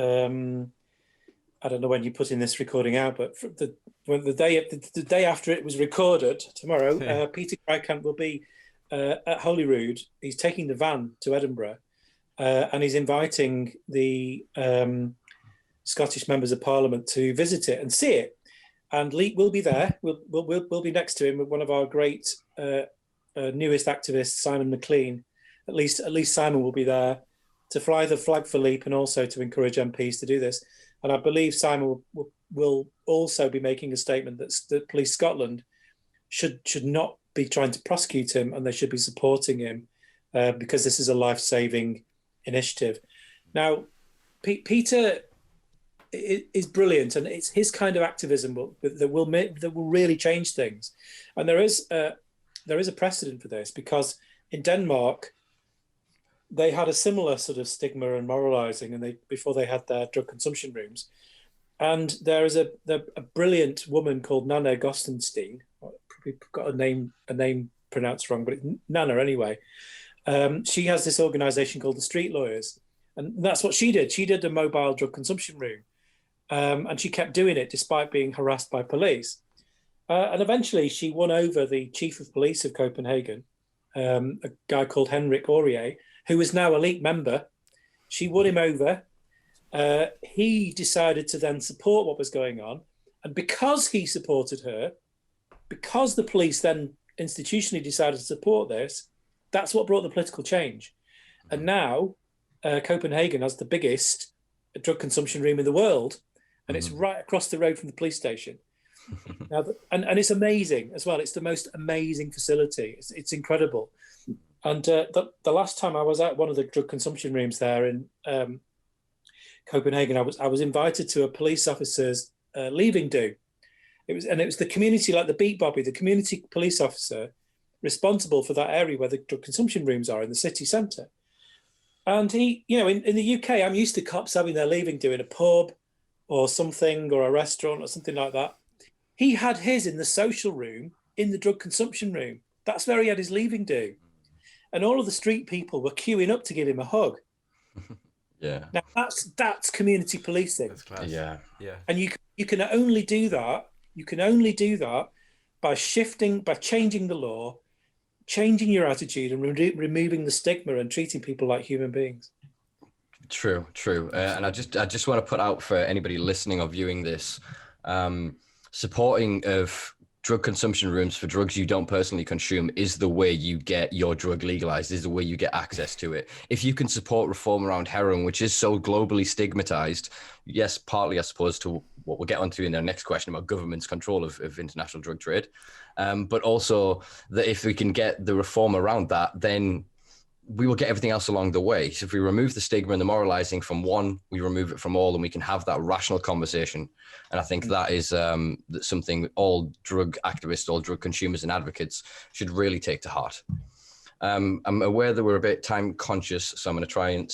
don't know when you're putting this recording out, but the day after it was recorded, tomorrow, Peter Crykant will be at Holyrood. He's taking the van to Edinburgh, and he's inviting the Scottish members of Parliament to visit it and see it. And Lee will be there. We'll be next to him with one of our great newest activists, Simon McLean. At least Simon will be there to fly the flag for LEAP and also to encourage MPs to do this. And I believe Simon will also be making a statement that Police Scotland should not be trying to prosecute him, and they should be supporting him because this is a life-saving initiative. Now, Peter is brilliant, and it's his kind of activism that will really change things. And there is a precedent for this, because in Denmark, they had a similar sort of stigma and moralizing, and before they had their drug consumption rooms. And there is a brilliant woman called Nana Gostenstein. I probably got a name pronounced wrong, but it's Nana anyway. She has this organization called the Street Lawyers, and that's what she did. She did a mobile drug consumption room, and she kept doing it despite being harassed by police. And eventually she won over the chief of police of Copenhagen, a guy called Henrik Aurier, who is now a LEAP member. She won him over. He decided to then support what was going on. And because he supported her, because the police then institutionally decided to support this, that's what brought the political change. And now Copenhagen has the biggest drug consumption room in the world, and it's right across the road from the police station. Now, and it's amazing as well. It's the most amazing facility. It's incredible. And the last time I was at one of the drug consumption rooms there in Copenhagen, I was invited to a police officer's leaving do. It was the community, like the beat Bobby, the community police officer responsible for that area where the drug consumption rooms are in the city centre. And he, you know, in the UK, I'm used to cops having their leaving do in a pub or something, or a restaurant or something like that. He had his in the social room, in the drug consumption room. That's where he had his leaving do. And all of the street people were queuing up to give him a hug. Yeah. Now that's community policing. That's class. Yeah. And you can only do that. You can only do that by changing the law, changing your attitude, and removing the stigma and treating people like human beings. True. And I just want to put out for anybody listening or viewing this, supporting of drug consumption rooms for drugs you don't personally consume is the way you get your drug legalized, is the way you get access to it. If you can support reform around heroin, which is so globally stigmatized, yes, partly, I suppose, to what we'll get onto in the next question about government's control of international drug trade, but also that if we can get the reform around that, then we will get everything else along the way. So if we remove the stigma and the moralizing from one, we remove it from all, and we can have that rational conversation. And I think that is that's something all drug activists, all drug consumers and advocates should really take to heart. I'm aware that we're a bit time conscious, so I'm going to try and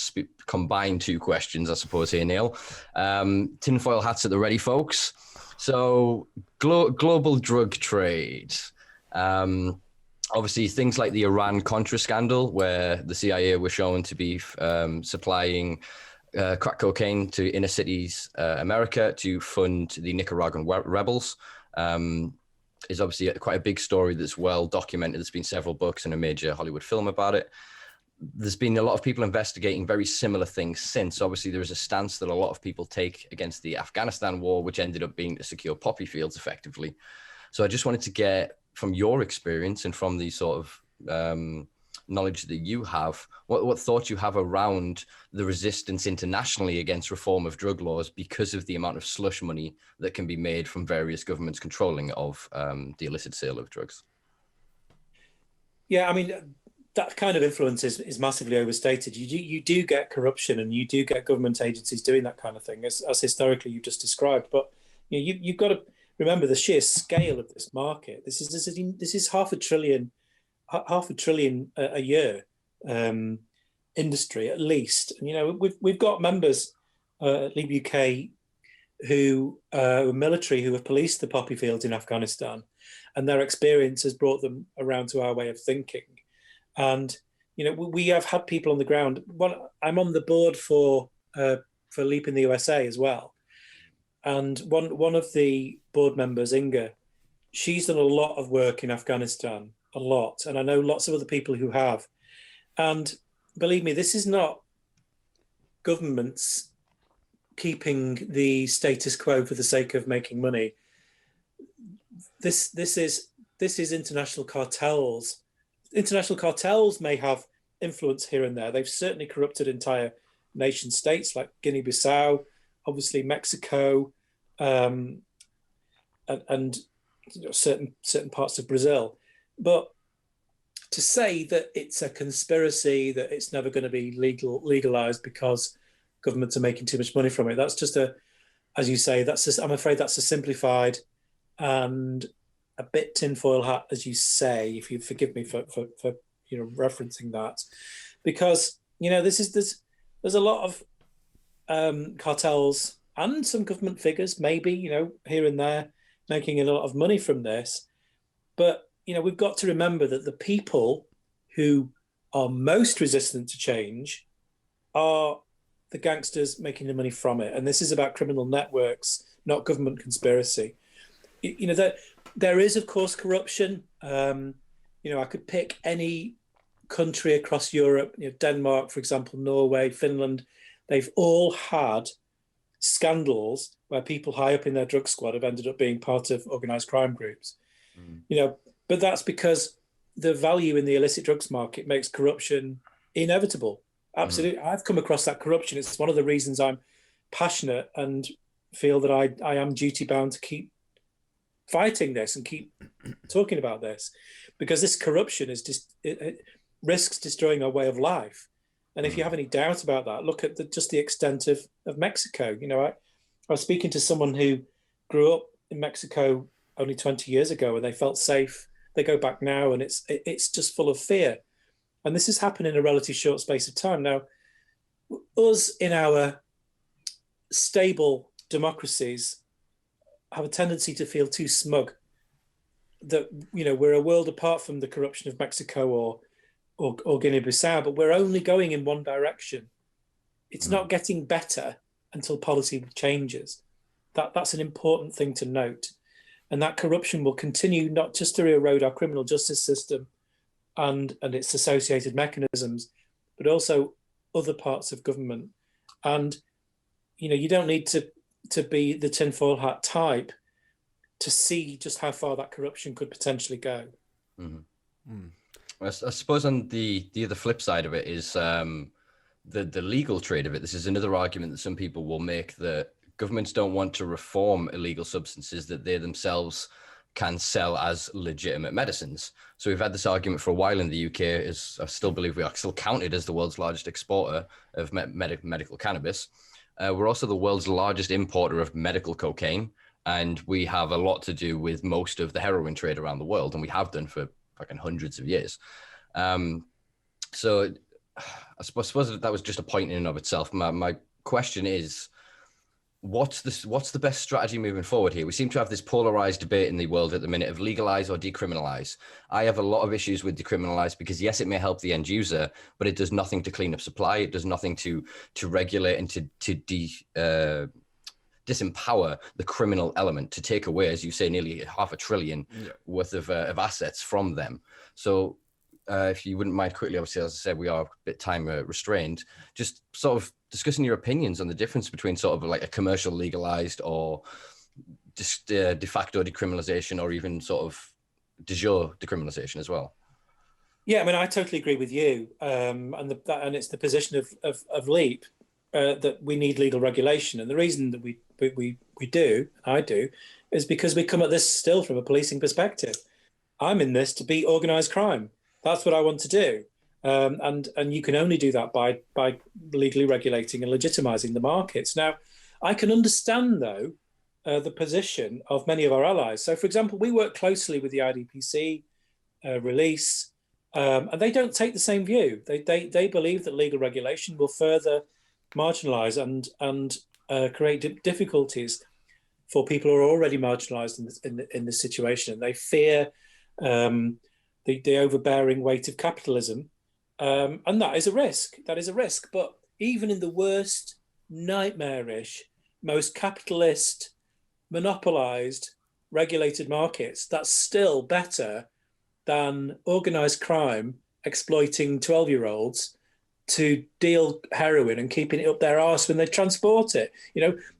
combine two questions, I suppose, here, Neil. Tinfoil hats at the ready, folks. So global drug trade. Obviously, things like the Iran-Contra scandal, where the CIA were shown to be supplying crack cocaine to inner cities, America, to fund the Nicaraguan rebels, is obviously quite a big story that's well documented. There's been several books and a major Hollywood film about it. There's been a lot of people investigating very similar things since. Obviously, there is a stance that a lot of people take against the Afghanistan war, which ended up being to secure poppy fields effectively. So I just wanted to get, from your experience and from the sort of knowledge that you have, what thoughts you have around the resistance internationally against reform of drug laws because of the amount of slush money that can be made from various governments controlling of the illicit sale of drugs. Yeah, I mean, that kind of influence is massively overstated. You do get corruption, and you do get government agencies doing that kind of thing, as historically you've just described. But you've got to remember the sheer scale of this market. This is half a trillion a year industry at least. And we've got members at Leave UK who are military who have policed the poppy fields in Afghanistan, and their experience has brought them around to our way of thinking. And we have had people on the ground. I'm on the board for Leap in the USA as well. And one of the board members, Inga, she's done a lot of work in Afghanistan, a lot. And I know lots of other people who have. And believe me, this is not governments keeping the status quo for the sake of making money. This is international cartels. International cartels may have influence here and there. They've certainly corrupted entire nation states like Guinea-Bissau, obviously Mexico, and certain parts of Brazil. But to say that it's a conspiracy, that it's never going to be legalized because governments are making too much money from it, that's just as you say, I'm afraid that's a simplified and a bit tinfoil hat, as you say, if you forgive me for referencing that, because there's a lot of cartels and some government figures, maybe here and there, making a lot of money from this. But we've got to remember that the people who are most resistant to change are the gangsters making the money from it, and this is about criminal networks, not government conspiracy. There is, of course, corruption. I could pick any country across Europe, Denmark, for example, Norway, Finland. They've all had scandals where people high up in their drug squad have ended up being part of organized crime groups. But that's because the value in the illicit drugs market makes corruption inevitable. Absolutely. I've come across that corruption. It's one of the reasons I'm passionate and feel that I am duty bound to keep fighting this and keep talking about this, because this corruption is just it risks destroying our way of life. And if you have any doubt about that, look at just the extent of Mexico. I was speaking to someone who grew up in Mexico only 20 years ago, and they felt safe. They go back now, and it's just full of fear. And this has happened in a relatively short space of time. Now, us in our stable democracies have a tendency to feel too smug that we're a world apart from the corruption of Mexico or Guinea-Bissau, but we're only going in one direction. It's not getting better until policy changes. That's an important thing to note. And that corruption will continue not just to erode our criminal justice system and its associated mechanisms, but also other parts of government. And, you don't need to be the tinfoil hat type to see just how far that corruption could potentially go. Mm-hmm. I suppose on the other flip side of it is the legal trade of it. This is another argument that some people will make, that governments don't want to reform illegal substances that they themselves can sell as legitimate medicines. So we've had this argument for a while in the UK. I still believe we are still counted as the world's largest exporter of medical cannabis. We're also the world's largest importer of medical cocaine, and we have a lot to do with most of the heroin trade around the world, and we have done for fucking hundreds of years. So I suppose that was just a point in and of itself. My question is, what's the best strategy moving forward here? We seem to have this polarized debate in the world at the minute of legalize or decriminalize. I have a lot of issues with decriminalize because, yes, it may help the end user, but it does nothing to clean up supply. It does nothing to regulate and to disempower the criminal element, to take away, as you say, nearly $500 billion worth of assets from them. So if you wouldn't mind quickly, obviously, as I said, we are a bit time restrained, just sort of discussing your opinions on the difference between sort of like a commercial legalized or just de facto decriminalization, or even sort of de jure decriminalization as well. Yeah, I mean, I totally agree with you. And it's the position of LEAP that we need legal regulation. And the reason that I do, is because we come at this still from a policing perspective. I'm in this to beat organised crime. That's what I want to do. And you can only do that by legally regulating and legitimising the markets. Now, I can understand, though, the position of many of our allies. So, for example, we work closely with the IDPC, Release, and they don't take the same view. They believe that legal regulation will further marginalise and create difficulties for people who are already marginalised in this situation. They fear the overbearing weight of capitalism, and that is a risk. That is a risk. But even in the worst, nightmarish, most capitalist, monopolised, regulated markets, that's still better than organised crime exploiting 12-year-olds to deal heroin and keeping it up their arse when they transport it.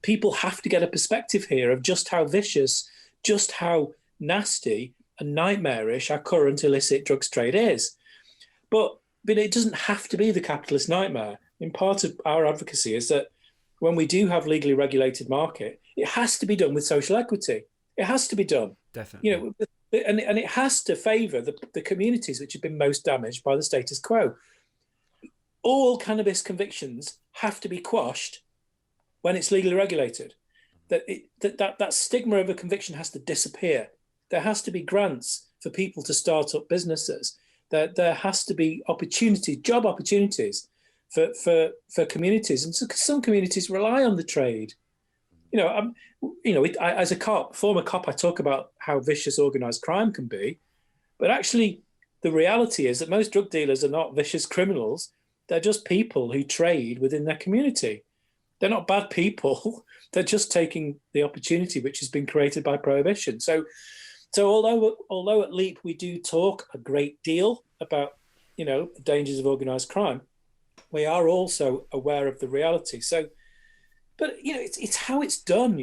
People have to get a perspective here of just how vicious, just how nasty and nightmarish our current illicit drugs trade is. But it doesn't have to be the capitalist nightmare. And part of our advocacy is that when we do have legally regulated market, it has to be done with social equity. It has to be done. Definitely. And it has to favour the communities which have been most damaged by the status quo. All cannabis convictions have to be quashed when it's legally regulated. That stigma of a conviction has to disappear. There has to be grants for people to start up businesses. There has to be opportunities, job opportunities for communities. And so some communities rely on the trade. As a former cop, I talk about how vicious organised crime can be. But actually, the reality is that most drug dealers are not vicious criminals. They're just people who trade within their community. They're not bad people. They're just taking the opportunity which has been created by Prohibition. So although at LEAP we do talk a great deal about, the dangers of organised crime, we are also aware of the reality. So, but it's how it's done.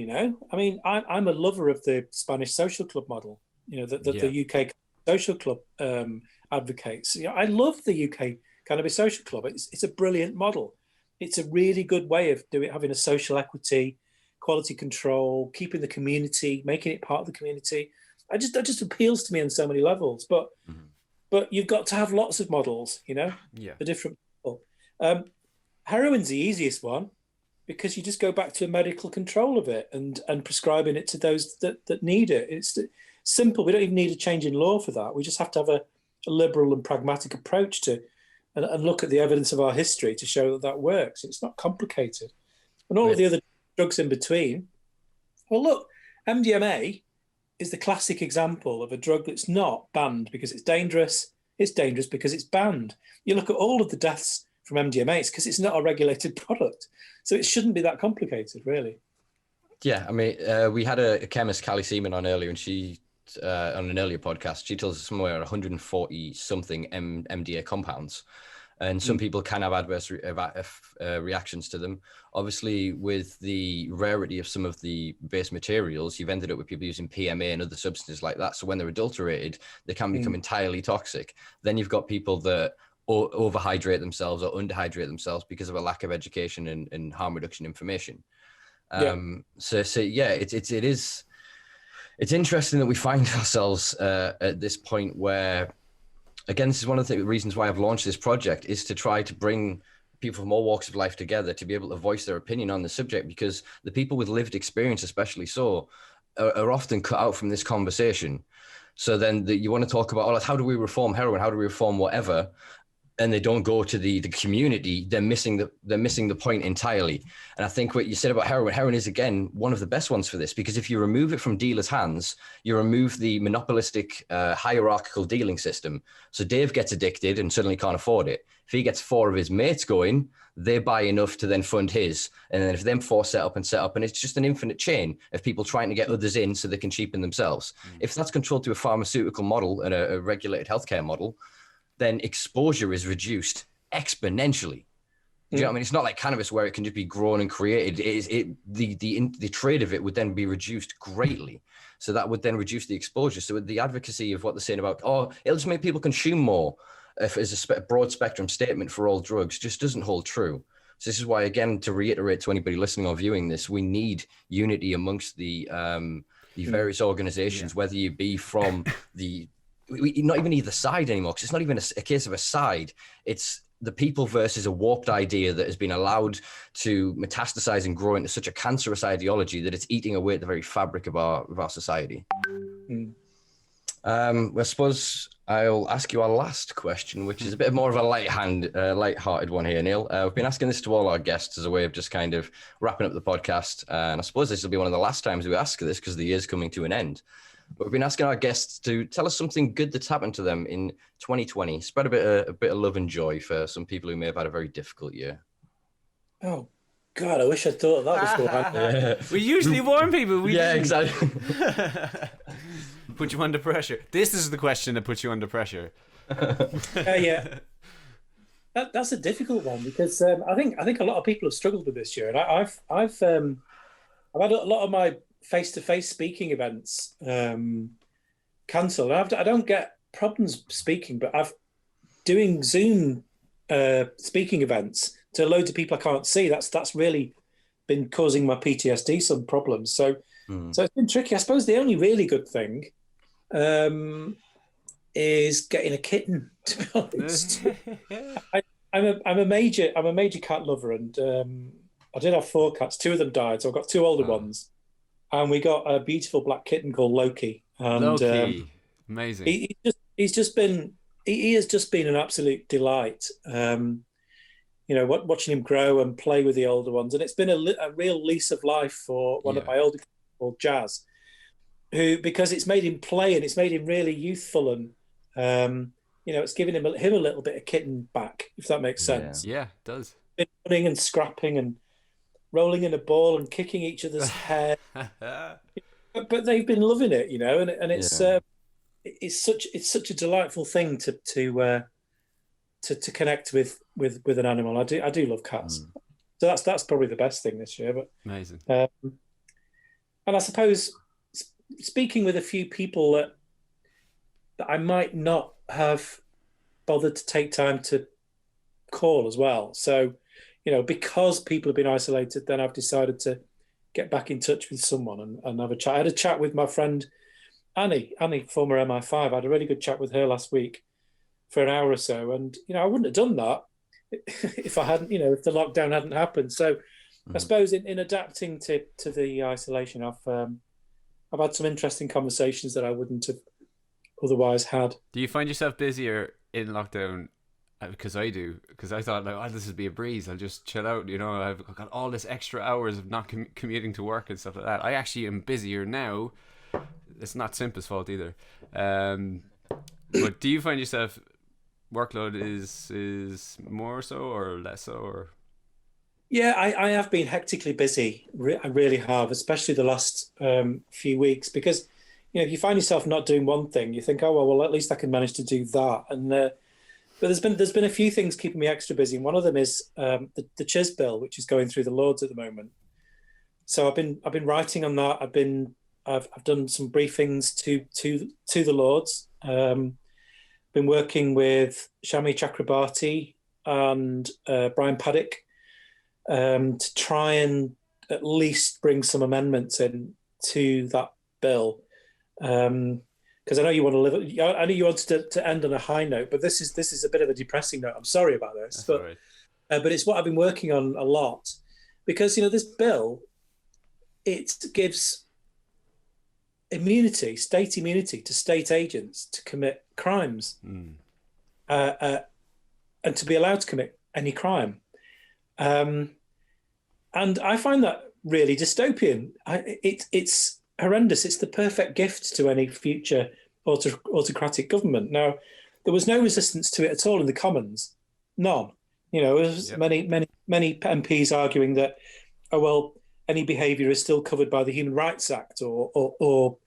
I mean, I'm a lover of the Spanish social club model. The UK social club advocates. I love the UK Cannabis Social Club. It's a brilliant model. It's a really good way of having a social equity, quality control, keeping the community, making it part of the community. That just appeals to me on so many levels. But you've got to have lots of models, for different people. Heroin's the easiest one because you just go back to a medical control of it and prescribing it to those that need it. It's simple. We don't even need a change in law for that. We just have to have a liberal and pragmatic approach to and look at the evidence of our history to show that works. It's not complicated. And all of the other drugs in between. Well, look, MDMA is the classic example of a drug that's not banned because it's dangerous. It's dangerous because it's banned. You look at all of the deaths from MDMA, it's because it's not a regulated product. So it shouldn't be that complicated, really. Yeah, I mean, we had a chemist, Callie Seaman, on earlier, and she, on an earlier podcast, she tells us somewhere 140 something MDA compounds. and some people can have adverse reactions to them. Obviously, with the rarity of some of the base materials, you've ended up with people using PMA and other substances like that. So when they're adulterated, they can become entirely toxic. Then you've got people that overhydrate themselves or underhydrate themselves because of a lack of education and harm reduction information. So yeah, it's interesting that we find ourselves at this point where, again, this is one of the reasons why I've launched this project, is to try to bring people from all walks of life together to be able to voice their opinion on the subject, because the people with lived experience, especially are often cut out from this conversation. So then you want to talk about, how do we reform heroin? How do we reform whatever? And they don't go to the community. They're missing the point entirely. And I think what you said about heroin is, again, one of the best ones for this, because if you remove it from dealers' hands, you remove the monopolistic hierarchical dealing system. So Dave gets addicted and suddenly can't afford it. If he gets 4 of his mates going, they buy enough to then fund his. And then if them 4 set up, and it's just an infinite chain of people trying to get others in so they can cheapen themselves. If that's controlled through a pharmaceutical model and a regulated healthcare model, then exposure is reduced exponentially. Do you know what I mean? It's not like cannabis where it can just be grown and created. The trade of it would then be reduced greatly. So that would then reduce the exposure. So the advocacy of what they're saying about, it'll just make people consume more, if as a broad spectrum statement for all drugs, just doesn't hold true. So this is why, again, to reiterate to anybody listening or viewing this, we need unity amongst the various organizations, whether you be from not even either side anymore, because it's not even a case of a side. It's the people versus a warped idea that has been allowed to metastasize and grow into such a cancerous ideology that it's eating away at the very fabric of our society. I suppose I'll ask you our last question, which is a bit more of a light-hearted one here, Neil. We've been asking this to all our guests as a way of just kind of wrapping up the podcast. And I suppose this will be one of the last times we ask this, because the year's coming to an end. But we've been asking our guests to tell us something good that's happened to them in 2020. Spread a bit of love and joy for some people who may have had a very difficult year. Oh, God, I wish I'd thought of that beforehand. We usually warn people. Exactly. Put you under pressure. This is the question that puts you under pressure. Yeah. That's a difficult one, because I think a lot of people have struggled with this year, and I've had a lot of my face-to-face speaking events cancelled. I don't get problems speaking, but I've doing Zoom speaking events to loads of people I can't see. That's really been causing my PTSD some problems. So it's been tricky. I suppose the only really good thing is getting a kitten, to be honest. I'm a major cat lover, and I did have 4 cats. 2 of them died, so I've got 2 older ones. And we got a beautiful black kitten called Loki. And, Loki, amazing. He has just been an absolute delight. Watching him grow and play with the older ones, and it's been a real lease of life for one of my older kids called Jazz, because it's made him play and it's made him really youthful, and it's giving him a little bit of kitten back, if that makes sense. Yeah, it does. Been running and scrapping and rolling in a ball and kicking each other's hair, but they've been loving it, and it's such a delightful thing to connect with an animal. I do love cats, so that's probably the best thing this year. But amazing. And I suppose speaking with a few people that I might not have bothered to take time to call as well. So, because people have been isolated, then I've decided to get back in touch with someone and have a chat. I had a chat with my friend Annie, former MI5. I had a really good chat with her last week for an hour or so. And, I wouldn't have done that if I hadn't, if the lockdown hadn't happened. So I suppose in adapting to the isolation, I've had some interesting conversations that I wouldn't have otherwise had. Do you find yourself busier in lockdown? Because I do, because I thought, this would be a breeze. I'll just chill out. I've got all this extra hours of not commuting to work and stuff like that. I actually am busier now. It's not Simpa's fault either. But do you find yourself workload is more so or less so? Or? Yeah, I have been hectically busy. I really have, especially the last few weeks, because if you find yourself not doing one thing, you think, well, at least I can manage to do that. And But there's been a few things keeping me extra busy, and one of them is the Chiz bill, which is going through the Lords at the moment. So I've been writing on that. I've done some briefings to the Lords. Been working with Shami Chakrabarti and Brian Paddock to try and at least bring some amendments in to that bill. Because I know you want to live. I know you wanted to end on a high note, but this is a bit of a depressing note. I'm sorry about this, but it's what I've been working on a lot, because this bill, it gives immunity, state immunity, to state agents to commit crimes, and to be allowed to commit any crime. And I find that really dystopian. It's horrendous. It's the perfect gift to any future autocratic government. Now, there was no resistance to it at all in the Commons, none. There was many MPs arguing that, any behaviour is still covered by the Human Rights Act or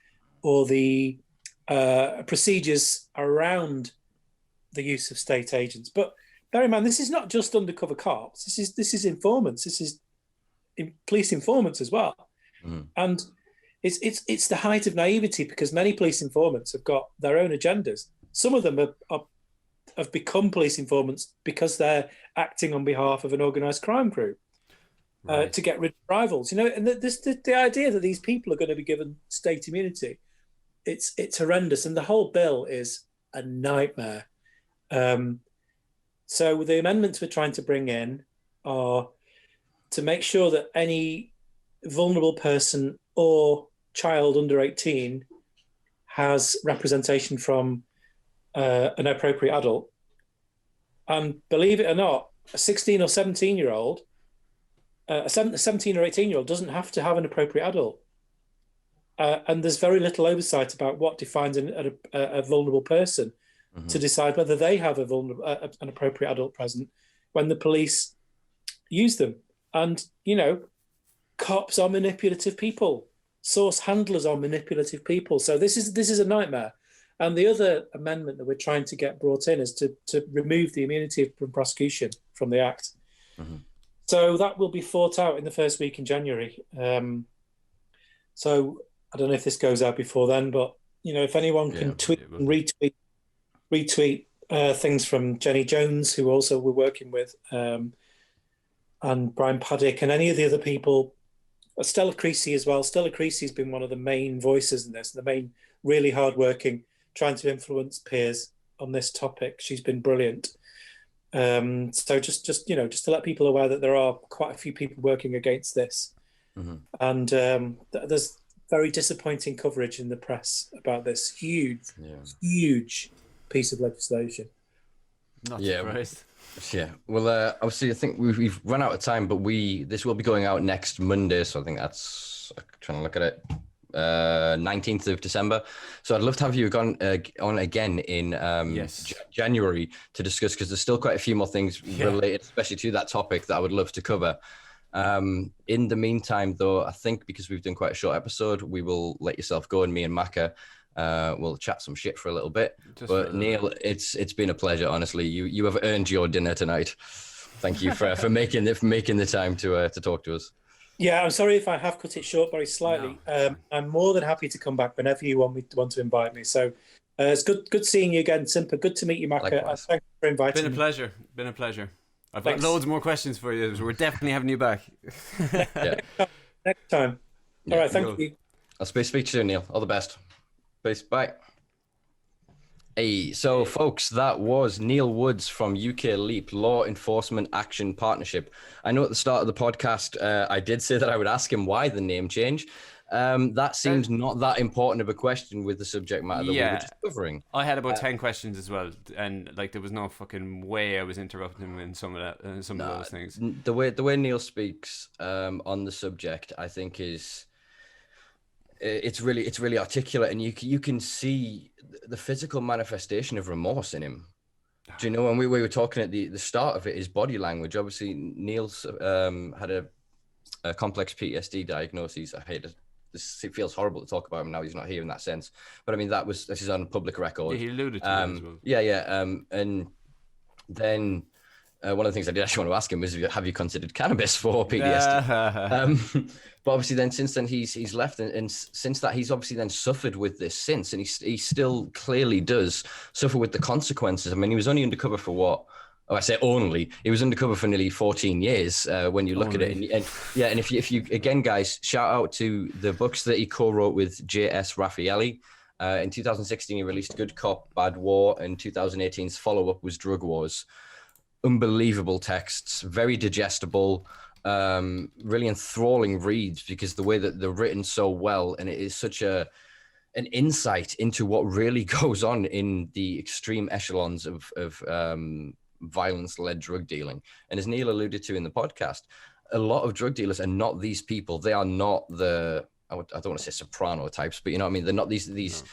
the procedures around the use of state agents. But bear in mind, this is not just undercover cops. This is informants. This is police informants as well, and it's the height of naivety, because many police informants have got their own agendas. Some of them have become police informants because they're acting on behalf of an organised crime group. To get rid of rivals, and the idea that these people are going to be given state immunity, it's horrendous, and the whole bill is a nightmare. So the amendments we're trying to bring in are to make sure that any vulnerable person or child under 18 has representation from an appropriate adult, and believe it or not, a 16 or 17-year-old. A 17 or 18-year-old doesn't have to have an appropriate adult. And there's very little oversight about what defines a vulnerable person to decide whether they have an appropriate adult present when the police use them. And, cops are manipulative people. Source handlers are manipulative people. So this is a nightmare. And the other amendment that we're trying to get brought in is to remove the immunity from prosecution from the Act. So that will be fought out in the first week in January. So I don't know if this goes out before then, but if anyone can tweet and retweet things from Jenny Jones, who also we're working with, and Brian Paddock, and any of the other people, Stella Creasy as well. Stella Creasy has been one of the main voices in this, the main really hardworking, trying to influence peers on this topic. She's been brilliant. So just to let people aware that there are quite a few people working against this, and there's very disappointing coverage in the press about this huge piece of legislation. Not surprised. Yeah. Well, obviously, I think we've run out of time, but this will be going out next Monday, so I think that's trying to look at it. 19th of December. So I'd love to have you on again in January to discuss, because there's still quite a few more things related, especially to that topic, that I would love to cover. In the meantime, though, I think because we've done quite a short episode, we will let yourself go, and me and Maka we'll chat some shit for a little bit. But Neil, it's been a pleasure, honestly. You have earned your dinner tonight. Thank you for making the time to talk to us. Yeah, I'm sorry if I have cut it short very slightly. No. I'm more than happy to come back whenever you want to invite me. So it's good seeing you again, Simpa. Good to meet you, Maka. Thanks for inviting me. Been a pleasure. I've got loads more questions for you. So we're definitely having you back. Next time. All right, thank you. I'll speak to you soon, Neil. All the best. Peace. Bye. Hey, so folks, that was Neil Woods from UK LEAP, Law Enforcement Action Partnership. I know at the start of the podcast, I did say that I would ask him why the name change. That seems not that important of a question with the subject matter that we were just covering. I had about 10 questions as well, and there was no fucking way I was interrupting him in some of those things. The way Neil speaks on the subject, I think is... It's really articulate, and you can see the physical manifestation of remorse in him. Do you know, when we were talking at the start of it, his body language, obviously Neil's had a complex PTSD diagnosis. I hate it. It feels horrible to talk about him now. He's not here in that sense. But I mean, this is on public record. Yeah, he alluded to it as well. Yeah. And then one of the things I did actually want to ask him was, have you considered cannabis for PTSD? But obviously then since then he's left, and since that he's obviously then suffered with this since, and he still clearly does suffer with the consequences. I mean, he was only undercover for what? Oh, I say only. He was undercover for nearly 14 years when you look at it. And if you again, guys, shout out to the books that he co-wrote with J S Rafaeli. In 2016, he released Good Cop, Bad War, and 2018's follow-up was Drug Wars. Unbelievable texts, very digestible, really enthralling reads, because the way that they're written so well, and it is such an insight into what really goes on in the extreme echelons of violence-led drug dealing. And as Neil alluded to in the podcast, a lot of drug dealers are not these people. They are not I don't want to say soprano types, but you know what I mean? They're not these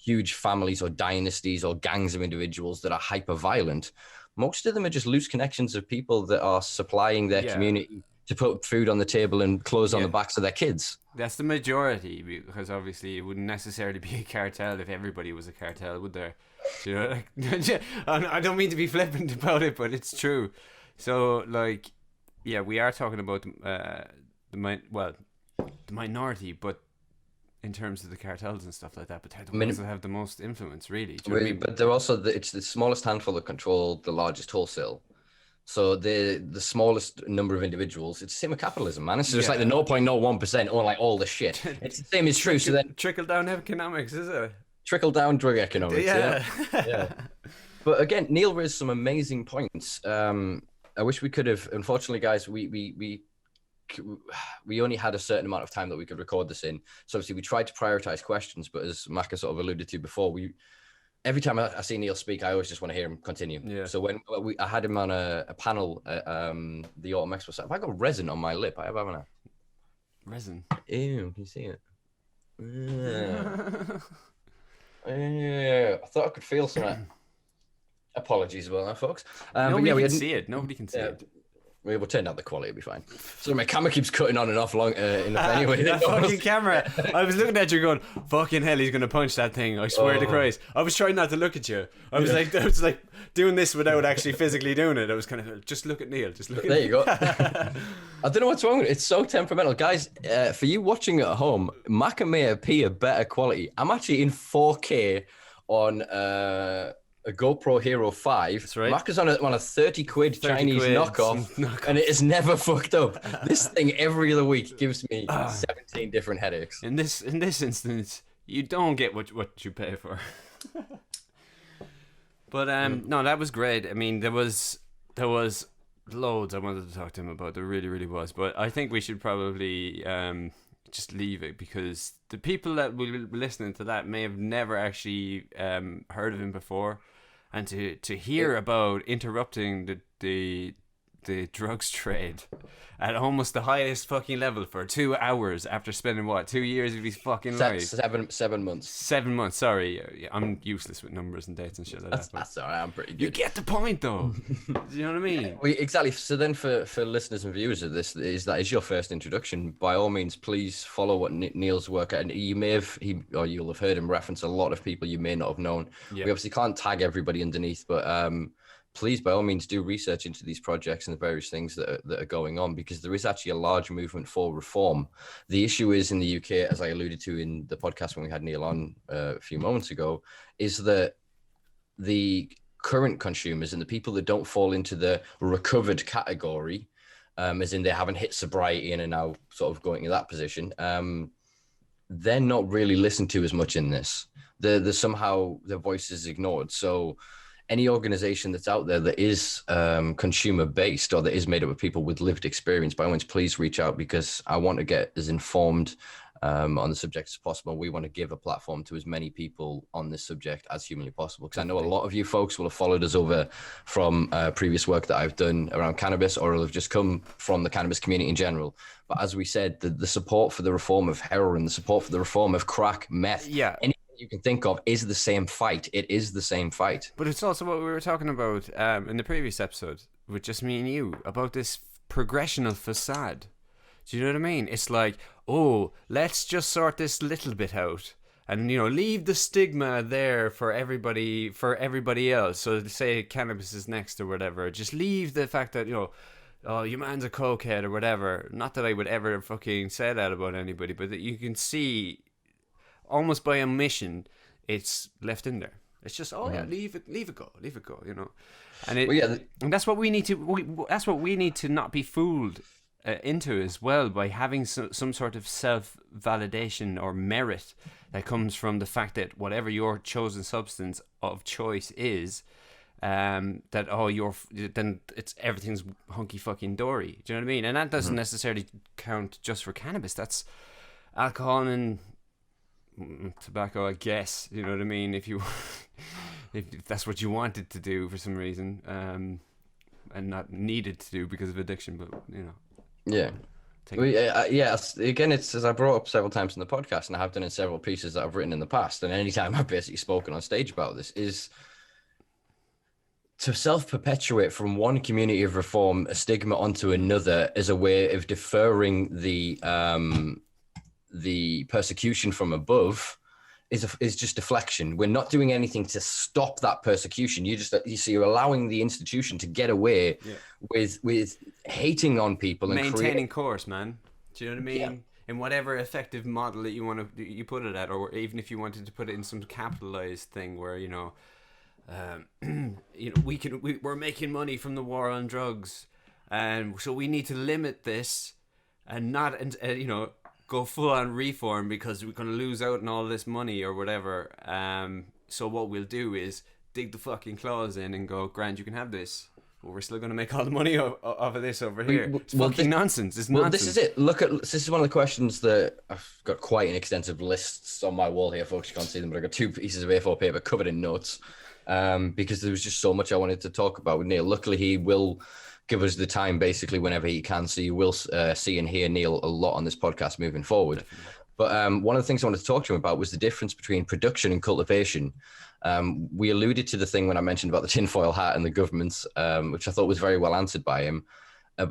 huge families or dynasties or gangs of individuals that are hyper violent. Most of them are just loose connections of people that are supplying their community to put food on the table and clothes on the backs of their kids. That's the majority, because obviously it wouldn't necessarily be a cartel if everybody was a cartel, would there? You know, like, I don't mean to be flippant about it, but it's true. So, like, yeah, we are talking about the minority, but in terms of the cartels and stuff like that, but they're the ones that have the most influence, really. Do you know what I mean? But they're also it's the smallest handful that control the largest wholesale. So the smallest number of individuals. It's the same with capitalism, man. It's just like the 0.01% or like all the shit. It's the same is true. So then trickle down economics, is it? Trickle down drug economics. Yeah. But again, Neil raised some amazing points. I wish we could have. Unfortunately, guys, we only had a certain amount of time that we could record this in. So obviously we tried to prioritize questions, but as Maka sort of alluded to before, every time I see Neil speak, I always just want to hear him continue. Yeah. So when I had him on a panel at the Autumn Expo, have I got resin on my lip? I have, haven't I? Resin? Ew, can you see it? Yeah. I thought I could feel some. Apologies about that, folks. Nobody can see it. Nobody can see it. We'll turn out the quality, will be fine. So my camera keeps cutting on and off enough anyway. That fucking camera. I was looking at you going, fucking hell, he's going to punch that thing. I swear to Christ. I was trying not to look at you. I was like doing this without actually physically doing it. I was kind of, just look at Neil. Just look at There you go. I don't know what's wrong with it. It's so temperamental. Guys, for you watching at home, Mac may appear better quality. I'm actually in 4K on a GoPro Hero 5. That's right. Mac is on a 30 quid Chinese knockoff, and it is never fucked up. This thing every other week gives me 17 different headaches. In this instance, you don't get what you pay for. But no, that was great. I mean, there was loads I wanted to talk to him about. There really, really was. But I think we should probably just leave it, because the people that will be listening to that may have never actually heard of him before, and to hear about interrupting the drugs trade at almost the highest fucking level for 2 hours after spending 2 years of his fucking life. 7 months. 7 months. Sorry, I'm useless with numbers and dates and shit like that. That's all right. I'm pretty good. You get the point, though. Do you know what I mean? Exactly. So then, for listeners and viewers of this, that is your first introduction. By all means, please follow what Neil's work at. And you may have you'll have heard him reference a lot of people you may not have known. Yeah. We obviously can't tag everybody underneath, but please, by all means, do research into these projects and the various things that are going on, because there is actually a large movement for reform. The issue is in the UK, as I alluded to in the podcast when we had Neil on a few moments ago, is that the current consumers and the people that don't fall into the recovered category, as in they haven't hit sobriety and are now sort of going in that position, they're not really listened to as much in this. They're somehow their voice is ignored. So any organization that's out there that is consumer based or that is made up of people with lived experience, by all means, please reach out, because I want to get as informed on the subject as possible. We want to give a platform to as many people on this subject as humanly possible, because I know a lot of you folks will have followed us over from previous work that I've done around cannabis, or have just come from the cannabis community in general. But as we said, the support for the reform of heroin, the support for the reform of crack, meth, anything you can think of is the same fight. It is the same fight. But it's also what we were talking about in the previous episode with just me and you, about this progressional facade. Do you know what I mean? It's like, oh, let's just sort this little bit out, And, you know, leave the stigma there for everybody else. So to say cannabis is next or whatever, just leave the fact that, you know, oh, your man's a cokehead or whatever. Not that I would ever fucking say that about anybody, but that you can see almost by omission, it's left in there. It's just, oh yeah, leave it go, you know. And and that's what we need to. That's what we need to not be fooled into as well, by having some sort of self-validation or merit that comes from the fact that whatever your chosen substance of choice is, then it's everything's hunky fucking dory. Do you know what I mean? And that doesn't necessarily count just for cannabis. That's alcohol and tobacco, I guess. You know what I mean? If that's what you wanted to do for some reason, and not needed to do because of addiction, but you know. Yeah. Again, it's, as I brought up several times in the podcast, and I have done in several pieces that I've written in the past, and anytime I've basically spoken on stage about this, is to self-perpetuate from one community of reform a stigma onto another as a way of deferring the persecution from above is just deflection. We're not doing anything to stop that persecution. You're allowing the institution to get away with hating on people and maintaining course, man. Do you know what I mean? Yeah. In whatever effective model that you put it at, or even if you wanted to put it in some capitalized thing where, you know, we're making money from the war on drugs, and so we need to limit this and not, you know, go full on reform because we're going to lose out on all this money or whatever. So what we'll do is dig the fucking clause in and go, grand, you can have this, but we're still going to make all the money off of this over here. It's fucking nonsense. It's nonsense. This is it. This is one of the questions that I've got quite an extensive lists on my wall here, folks. You can't see them, but I've got 2 pieces of A4 paper covered in notes, because there was just so much I wanted to talk about with Neil. Luckily, he will give us the time basically whenever he can, so you will see and hear Neil a lot on this podcast moving forward. Definitely. But one of the things I wanted to talk to him about was the difference between production and cultivation. We alluded to the thing when I mentioned about the tinfoil hat and the governments, which I thought was very well answered by him.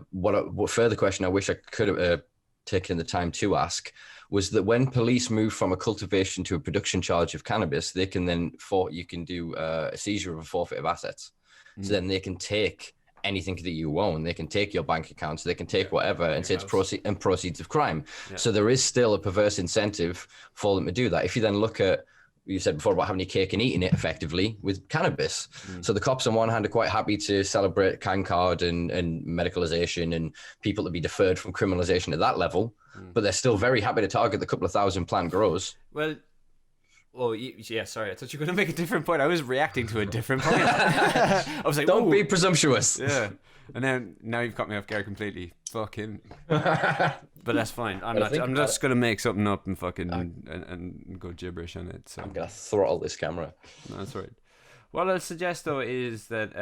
What further question I wish I could have taken the time to ask was that when police move from a cultivation to a production charge of cannabis, they can then you can do a seizure of a forfeit of assets. So then they can take anything that you own. They can take your bank accounts, they can take whatever and say it's proceeds of crime. Yeah. So there is still a perverse incentive for them to do that. If you then look at, you said before about having your cake and eating it effectively with cannabis. So the cops on one hand are quite happy to celebrate CanCard and medicalization and people to be deferred from criminalization at that level, but they're still very happy to target the couple of thousand plant grows. Well, yeah, sorry. I thought you were going to make a different point. I was reacting to a different point. I was like, don't be presumptuous. Yeah. And then now you've got me off guard completely. Fuck him. But that's fine. I'm just going to make something up and fucking and go gibberish on it. So I'm going to throttle this camera. No, that's right. What I'll suggest though is that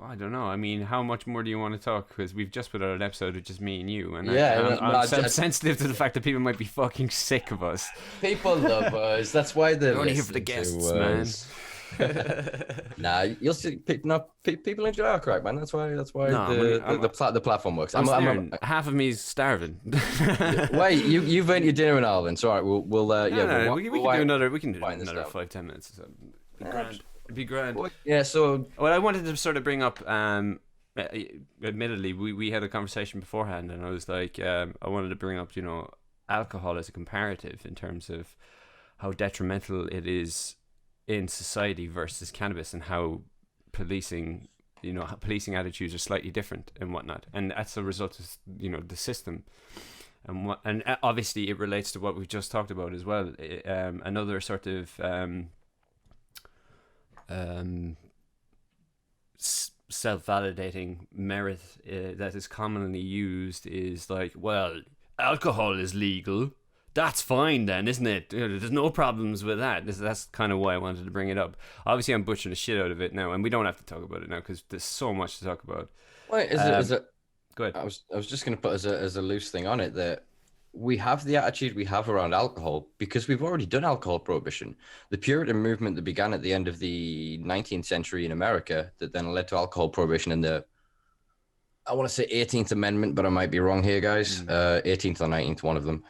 I don't know. I mean, how much more do you want to talk? Because we've just put out an episode of just me and you, and I'm sensitive to the fact that people might be fucking sick of us. People love us. That's why they're only here for the guests, man. Nah, you'll see. People enjoy our crack, man. That's why the platform works. Half of me is starving. Wait, you've earned your dinner in Ireland. So all right, we can do another 5-10 minutes. It'd be grand. Yeah, so... Well, I wanted to sort of bring up, admittedly, we had a conversation beforehand, and I was like, I wanted to bring up, you know, alcohol as a comparative in terms of how detrimental it is in society versus cannabis, and how policing attitudes are slightly different and whatnot. And that's a result of, you know, the system. And obviously it relates to what we've just talked about as well. Another sort of... self-validating merit that is commonly used is like, well, alcohol is legal, that's fine then, isn't it? There's no problems with that. That's kind of why I wanted to bring it up. Obviously I'm butchering the shit out of it now, and we don't have to talk about it now because there's so much to talk about. Wait, is it go ahead. I was just going to put as a loose thing on it that we have the attitude we have around alcohol because we've already done alcohol prohibition. The Puritan movement that began at the end of the 19th century in America that then led to alcohol prohibition in the I want to say 18th Amendment, but I might be wrong here, guys. 18th or 19th, one of them,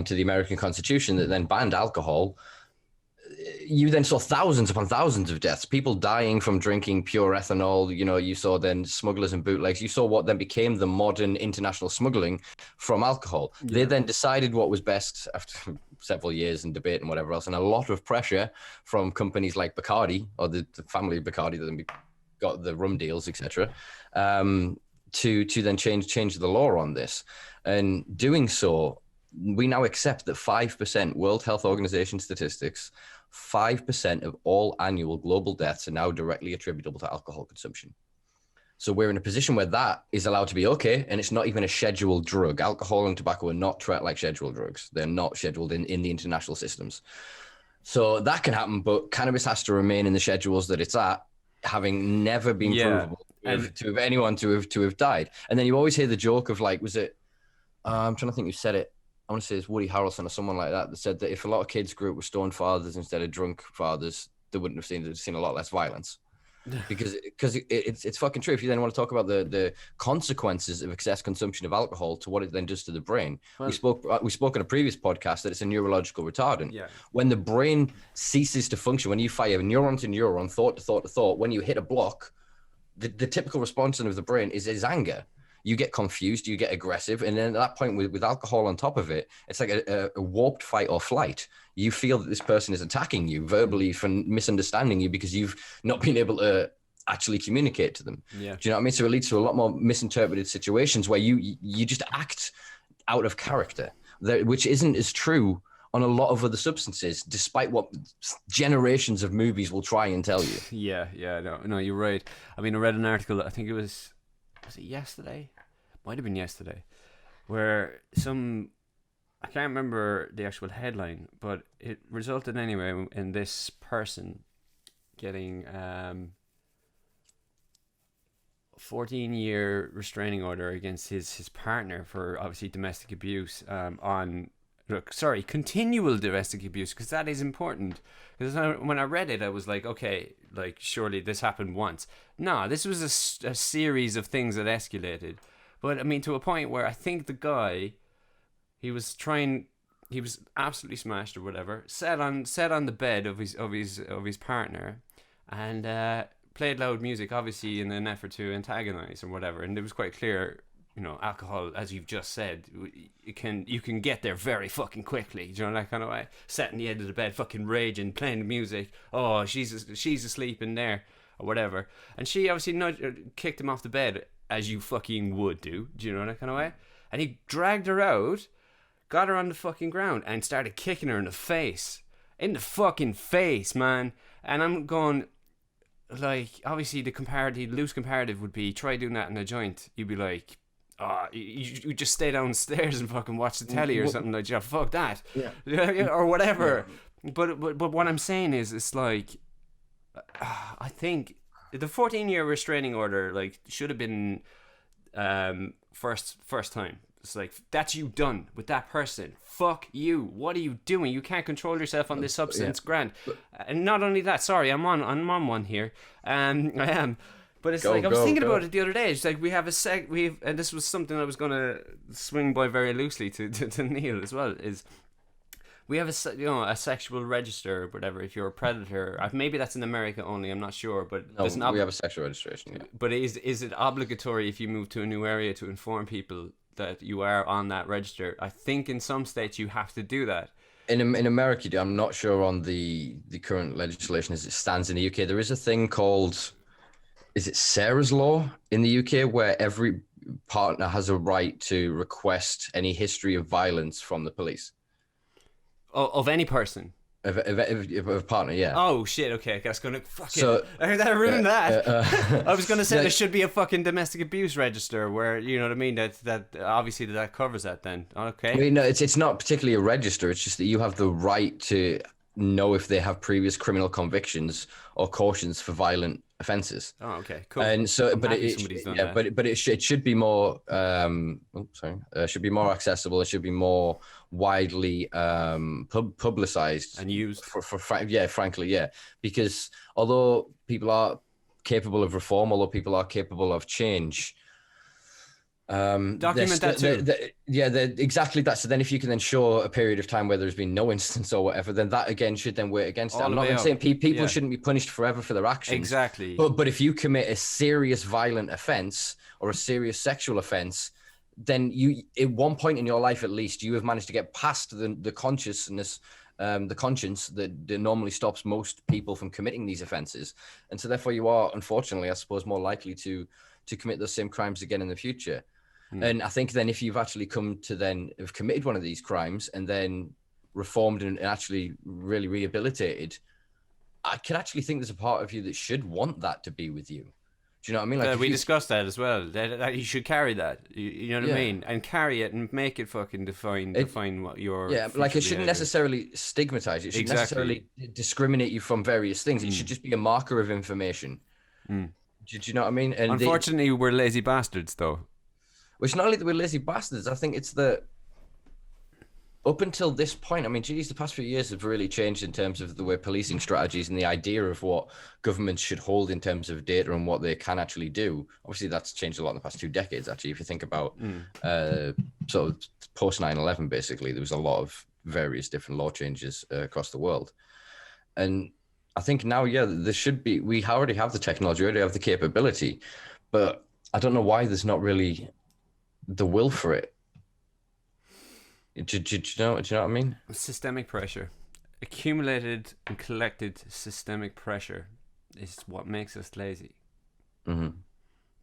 to the American Constitution that then banned alcohol. You then saw thousands upon thousands of deaths, people dying from drinking pure ethanol. You know, you saw then smugglers and bootlegs. You saw what then became the modern international smuggling from alcohol. Yeah. They then decided what was best after several years in debate and whatever else, and a lot of pressure from companies like Bacardi, or the family Bacardi that then got the rum deals, etc., to then change the law on this. And doing so, we now accept that 5%, World Health Organization statistics, 5% of all annual global deaths are now directly attributable to alcohol consumption. So we're in a position where that is allowed to be okay, and it's not even a scheduled drug. Alcohol and tobacco are not treated like scheduled drugs. They're not scheduled in the international systems. So that can happen, but cannabis has to remain in the schedules that it's at, having never been provable to have anyone to have died. And then you always hear the joke of, like, was it, I'm trying to think who said it. I want to say it's Woody Harrelson or someone like that said that if a lot of kids grew up with stoned fathers instead of drunk fathers, they wouldn't have seen a lot less violence. Because it's fucking true. If you then want to talk about the consequences of excess consumption of alcohol to what it then does to the brain, well, we spoke in a previous podcast that it's a neurological retardant. Yeah. When the brain ceases to function, when you fire neuron to neuron, thought to thought to thought, when you hit a block, the typical response of the brain is anger. You get confused, you get aggressive, and then at that point, with alcohol on top of it, it's like a warped fight or flight. You feel that this person is attacking you verbally for misunderstanding you because you've not been able to actually communicate to them. Yeah. Do you know what I mean? So it leads to a lot more misinterpreted situations where you just act out of character, which isn't as true on a lot of other substances, despite what generations of movies will try and tell you. Yeah, no, you're right. I mean, I read an article, I think it was it yesterday? Might have been yesterday, where I can't remember the actual headline, but it resulted anyway in this person getting 14-year restraining order against his partner for obviously domestic abuse, continual domestic abuse, because that is important. Because when I read it, I was like, okay, like, surely this happened once. No, this was a series of things that escalated. But I mean, to a point where I think the guy, he was absolutely smashed or whatever, sat on the bed of his partner, and played loud music, obviously in an effort to antagonize or whatever. And it was quite clear, you know, alcohol, as you've just said, you can get there very fucking quickly. Do you know, that kind of way? Sat in the end of the bed, fucking raging, playing the music. Oh, she's asleep in there or whatever. And she obviously kicked him off the bed, as you fucking would do. Do you know, that kind of way? And he dragged her out, got her on the fucking ground, and started kicking her in the face. In the fucking face, man. And I'm going, like, obviously the loose comparative would be, try doing that in a joint. You'd be like, you just stay downstairs and fucking watch the telly or something, like, yeah, fuck that, or whatever. Yeah. But what I'm saying is, it's like, I think the 14-year restraining order, like, should have been first time. It's like, that's you done with that person. Fuck you. What are you doing? You can't control yourself on this substance. Grand. And not only that, sorry, I'm on one here. I am. But it's I was thinking about it the other day. It's like we have and this was something I was going to swing by very loosely to Neil as well, is we have a sexual register or whatever if you're a predator. Maybe that's in America only, I'm not sure, but no, we have a sexual registration. Yeah. But is it obligatory if you move to a new area to inform people that you are on that register? I think in some states you have to do that. In America, I'm not sure on the current legislation as it stands in the UK. There is a thing called, is it Sarah's Law in the UK, where every partner has a right to request any history of violence from the police. Of any person? Of a partner, yeah. Oh, shit, okay. I was going to fucking... I ruined that. I was going to say there should be a fucking domestic abuse register where, you know what I mean, that obviously that covers that then. Okay. I mean, no, it's not particularly a register. It's just that you have the right to know if they have previous criminal convictions or cautions for violent offences. Oh, okay, cool. And so, it should be more. Should be more accessible. It should be more widely publicized and used. Frankly, because although people are capable of reform, although people are capable of change, Document that too. Exactly that. So then if you can then show a period of time where there's been no instance or whatever, then that again should then weigh against it. I'm not saying people shouldn't be punished forever for their actions. Exactly. But if you commit a serious violent offense or a serious sexual offense, then you, at one point in your life at least, you have managed to get past the consciousness, the conscience that normally stops most people from committing these offenses. And so therefore you are, unfortunately, I suppose, more likely to commit those same crimes again in the future. And I think then if you've actually come to then have committed one of these crimes and then reformed and actually really rehabilitated, I could actually think there's a part of you that should want that to be with you. Do you know what I mean? Like we discussed that as well. That you should carry that. You know what I mean? And carry it and make it fucking define what your like it shouldn't necessarily stigmatize you. It shouldn't necessarily discriminate you from various things. It should just be a marker of information. Do you know what I mean? And unfortunately, we're lazy bastards, though. Which not only that we're lazy bastards, I think it's the up until this point, I mean, geez, the past few years have really changed in terms of the way policing strategies and the idea of what governments should hold in terms of data and what they can actually do. Obviously, that's changed a lot in the past 2 decades, actually. If you think about sort of post 9/11, basically, there was a lot of various different law changes across the world. And I think now, there should be, we already have the technology, we already have the capability, but I don't know why there's not really the will for it. Do you know what I mean? Systemic pressure. Accumulated and collected systemic pressure is what makes us lazy. And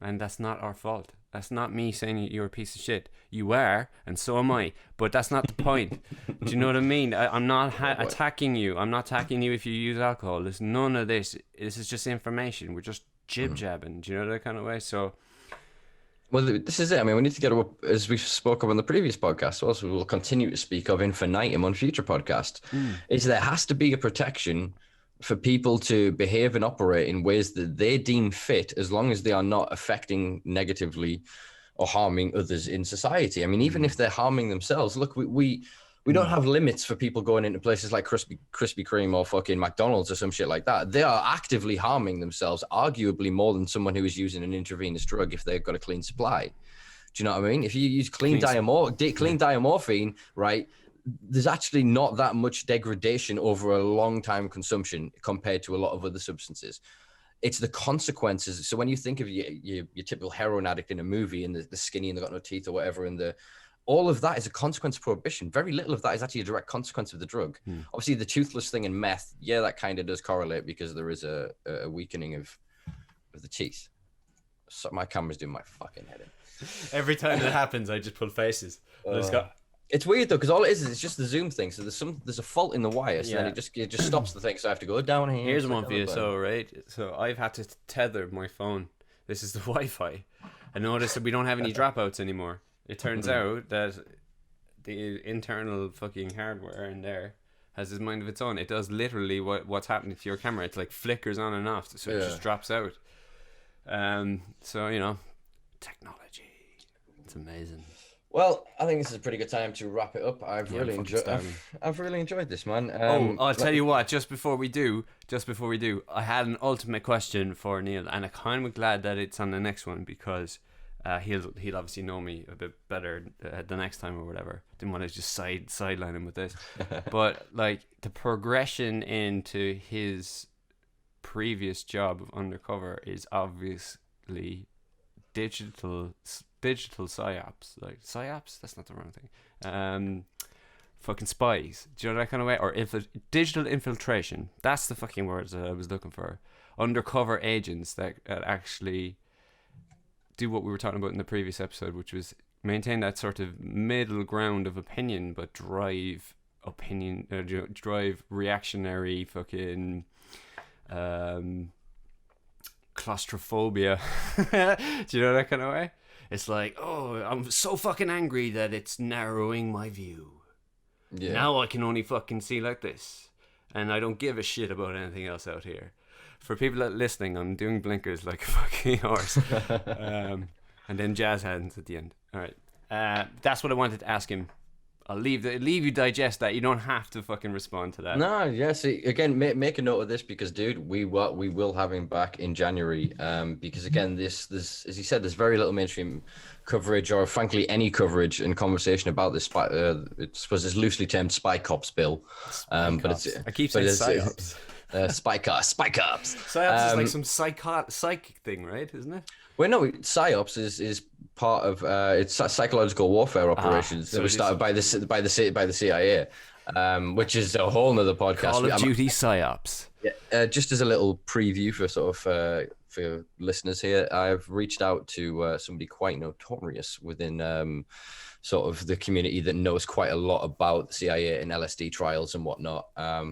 that's not our fault. That's not me saying you're a piece of shit. You are, and so am I. But that's not the point. Do you know what I mean? I'm not attacking you. I'm not attacking you if you use alcohol. There's none of this. This is just information. We're just jib-jabbing. Do you know that kind of way? So... Well, this is it. I mean, we need to get up, as we spoke of on the previous podcast, also we'll continue to speak of infinitum on future podcasts, is there has to be a protection for people to behave and operate in ways that they deem fit, as long as they are not affecting negatively or harming others in society. I mean, even if they're harming themselves, look, we don't have limits for people going into places like Krispy Kreme or fucking McDonald's or some shit like that. They are actively harming themselves, arguably more than someone who is using an intravenous drug if they've got a clean supply. Do you know what I mean? If you use clean diamorphine, right, there's actually not that much degradation over a long time consumption compared to a lot of other substances. It's the consequences. So when you think of your typical heroin addict in a movie and the skinny and they've got no teeth or whatever, and all of that is a consequence of prohibition. Very little of that is actually a direct consequence of the drug. Obviously, the toothless thing in meth, that kind of does correlate because there is a weakening of the teeth. So my camera's doing my fucking head in. Every time that happens, I just pull faces. It's weird though, because all it is it's just the zoom thing. So there's a fault in the wire, so then it just stops the thing. So I have to go down here. Here's one for you. So I've had to tether my phone. This is the Wi-Fi. I noticed that we don't have any dropouts anymore. It turns out that the internal fucking hardware in there has its mind of its own. It does literally what's happening to your camera. It's like flickers on and off, so it just drops out. So, technology. It's amazing. Well, I think this is a pretty good time to wrap it up. I've really enjoyed this, man. I'll tell you what, just before we do, I had an ultimate question for Neil, and I'm kind of glad that it's on the next one because... he'll obviously know me a bit better the next time or whatever. Didn't want to just sideline him with this, but like the progression into his previous job of undercover is obviously digital psyops. Like psyops, that's not the wrong thing. Fucking spies. Do you know that kind of way? Or digital infiltration. That's the fucking words that I was looking for. Undercover agents that actually do what we were talking about in the previous episode, which was maintain that sort of middle ground of opinion, but drive reactionary fucking claustrophobia. Do you know that kind of way? It's like, I'm so fucking angry that it's narrowing my view. Yeah. Now I can only fucking see like this, and I don't give a shit about anything else out here. For people that are listening, I'm doing blinkers like a fucking horse. And then jazz hands at the end. All right. That's what I wanted to ask him. I'll leave you digest that. You don't have to fucking respond to that. No, yeah. See, again, make a note of this because, dude, we will have him back in January. Because again, this as you said, there's very little mainstream coverage, or frankly, any coverage and conversation about this. I suppose it's loosely termed spy cops bill. But it's I keep saying psyops. Spy cops. Psyops is like some psychic thing, right? Isn't it? Well, no, psyops is part of it's psychological warfare operations that were started by the CIA, which is a whole nother podcast. Call of Duty psyops. Yeah, just as a little preview for sort of for listeners here, I've reached out to somebody quite notorious within sort of the community that knows quite a lot about the CIA and LSD trials and whatnot.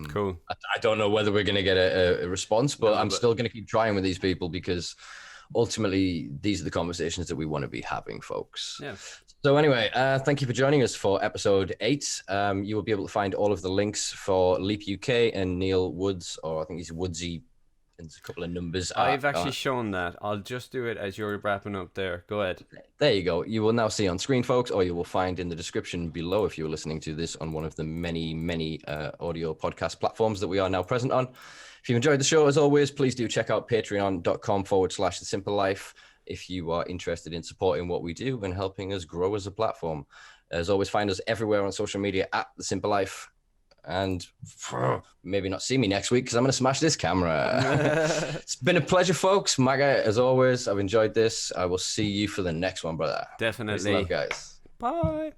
Cool. I don't know whether we're going to get a response, but I'm still going to keep trying with these people because ultimately these are the conversations that we want to be having, folks. Yeah. So anyway, thank you for joining us for episode 8. You will be able to find all of the links for Leap UK and Neil Woods, or I think he's Woodsy, and a couple of numbers. I've actually shown that. I'll just do it as you're wrapping up there. Go ahead. There you go. You will now see on screen, folks, or you will find in the description below if you're listening to this on one of the many audio podcast platforms that we are now present on. If you enjoyed the show, as always, please do check out patreon.com/the Simpa Life if you are interested in supporting what we do and helping us grow as a platform. As always, find us everywhere on social media at the Simpa Life. And maybe not see me next week because I'm going to smash this camera. It's been a pleasure, folks. Maga, as always, I've enjoyed this. I will see you for the next one, brother. Definitely. Peace and love, guys. Bye.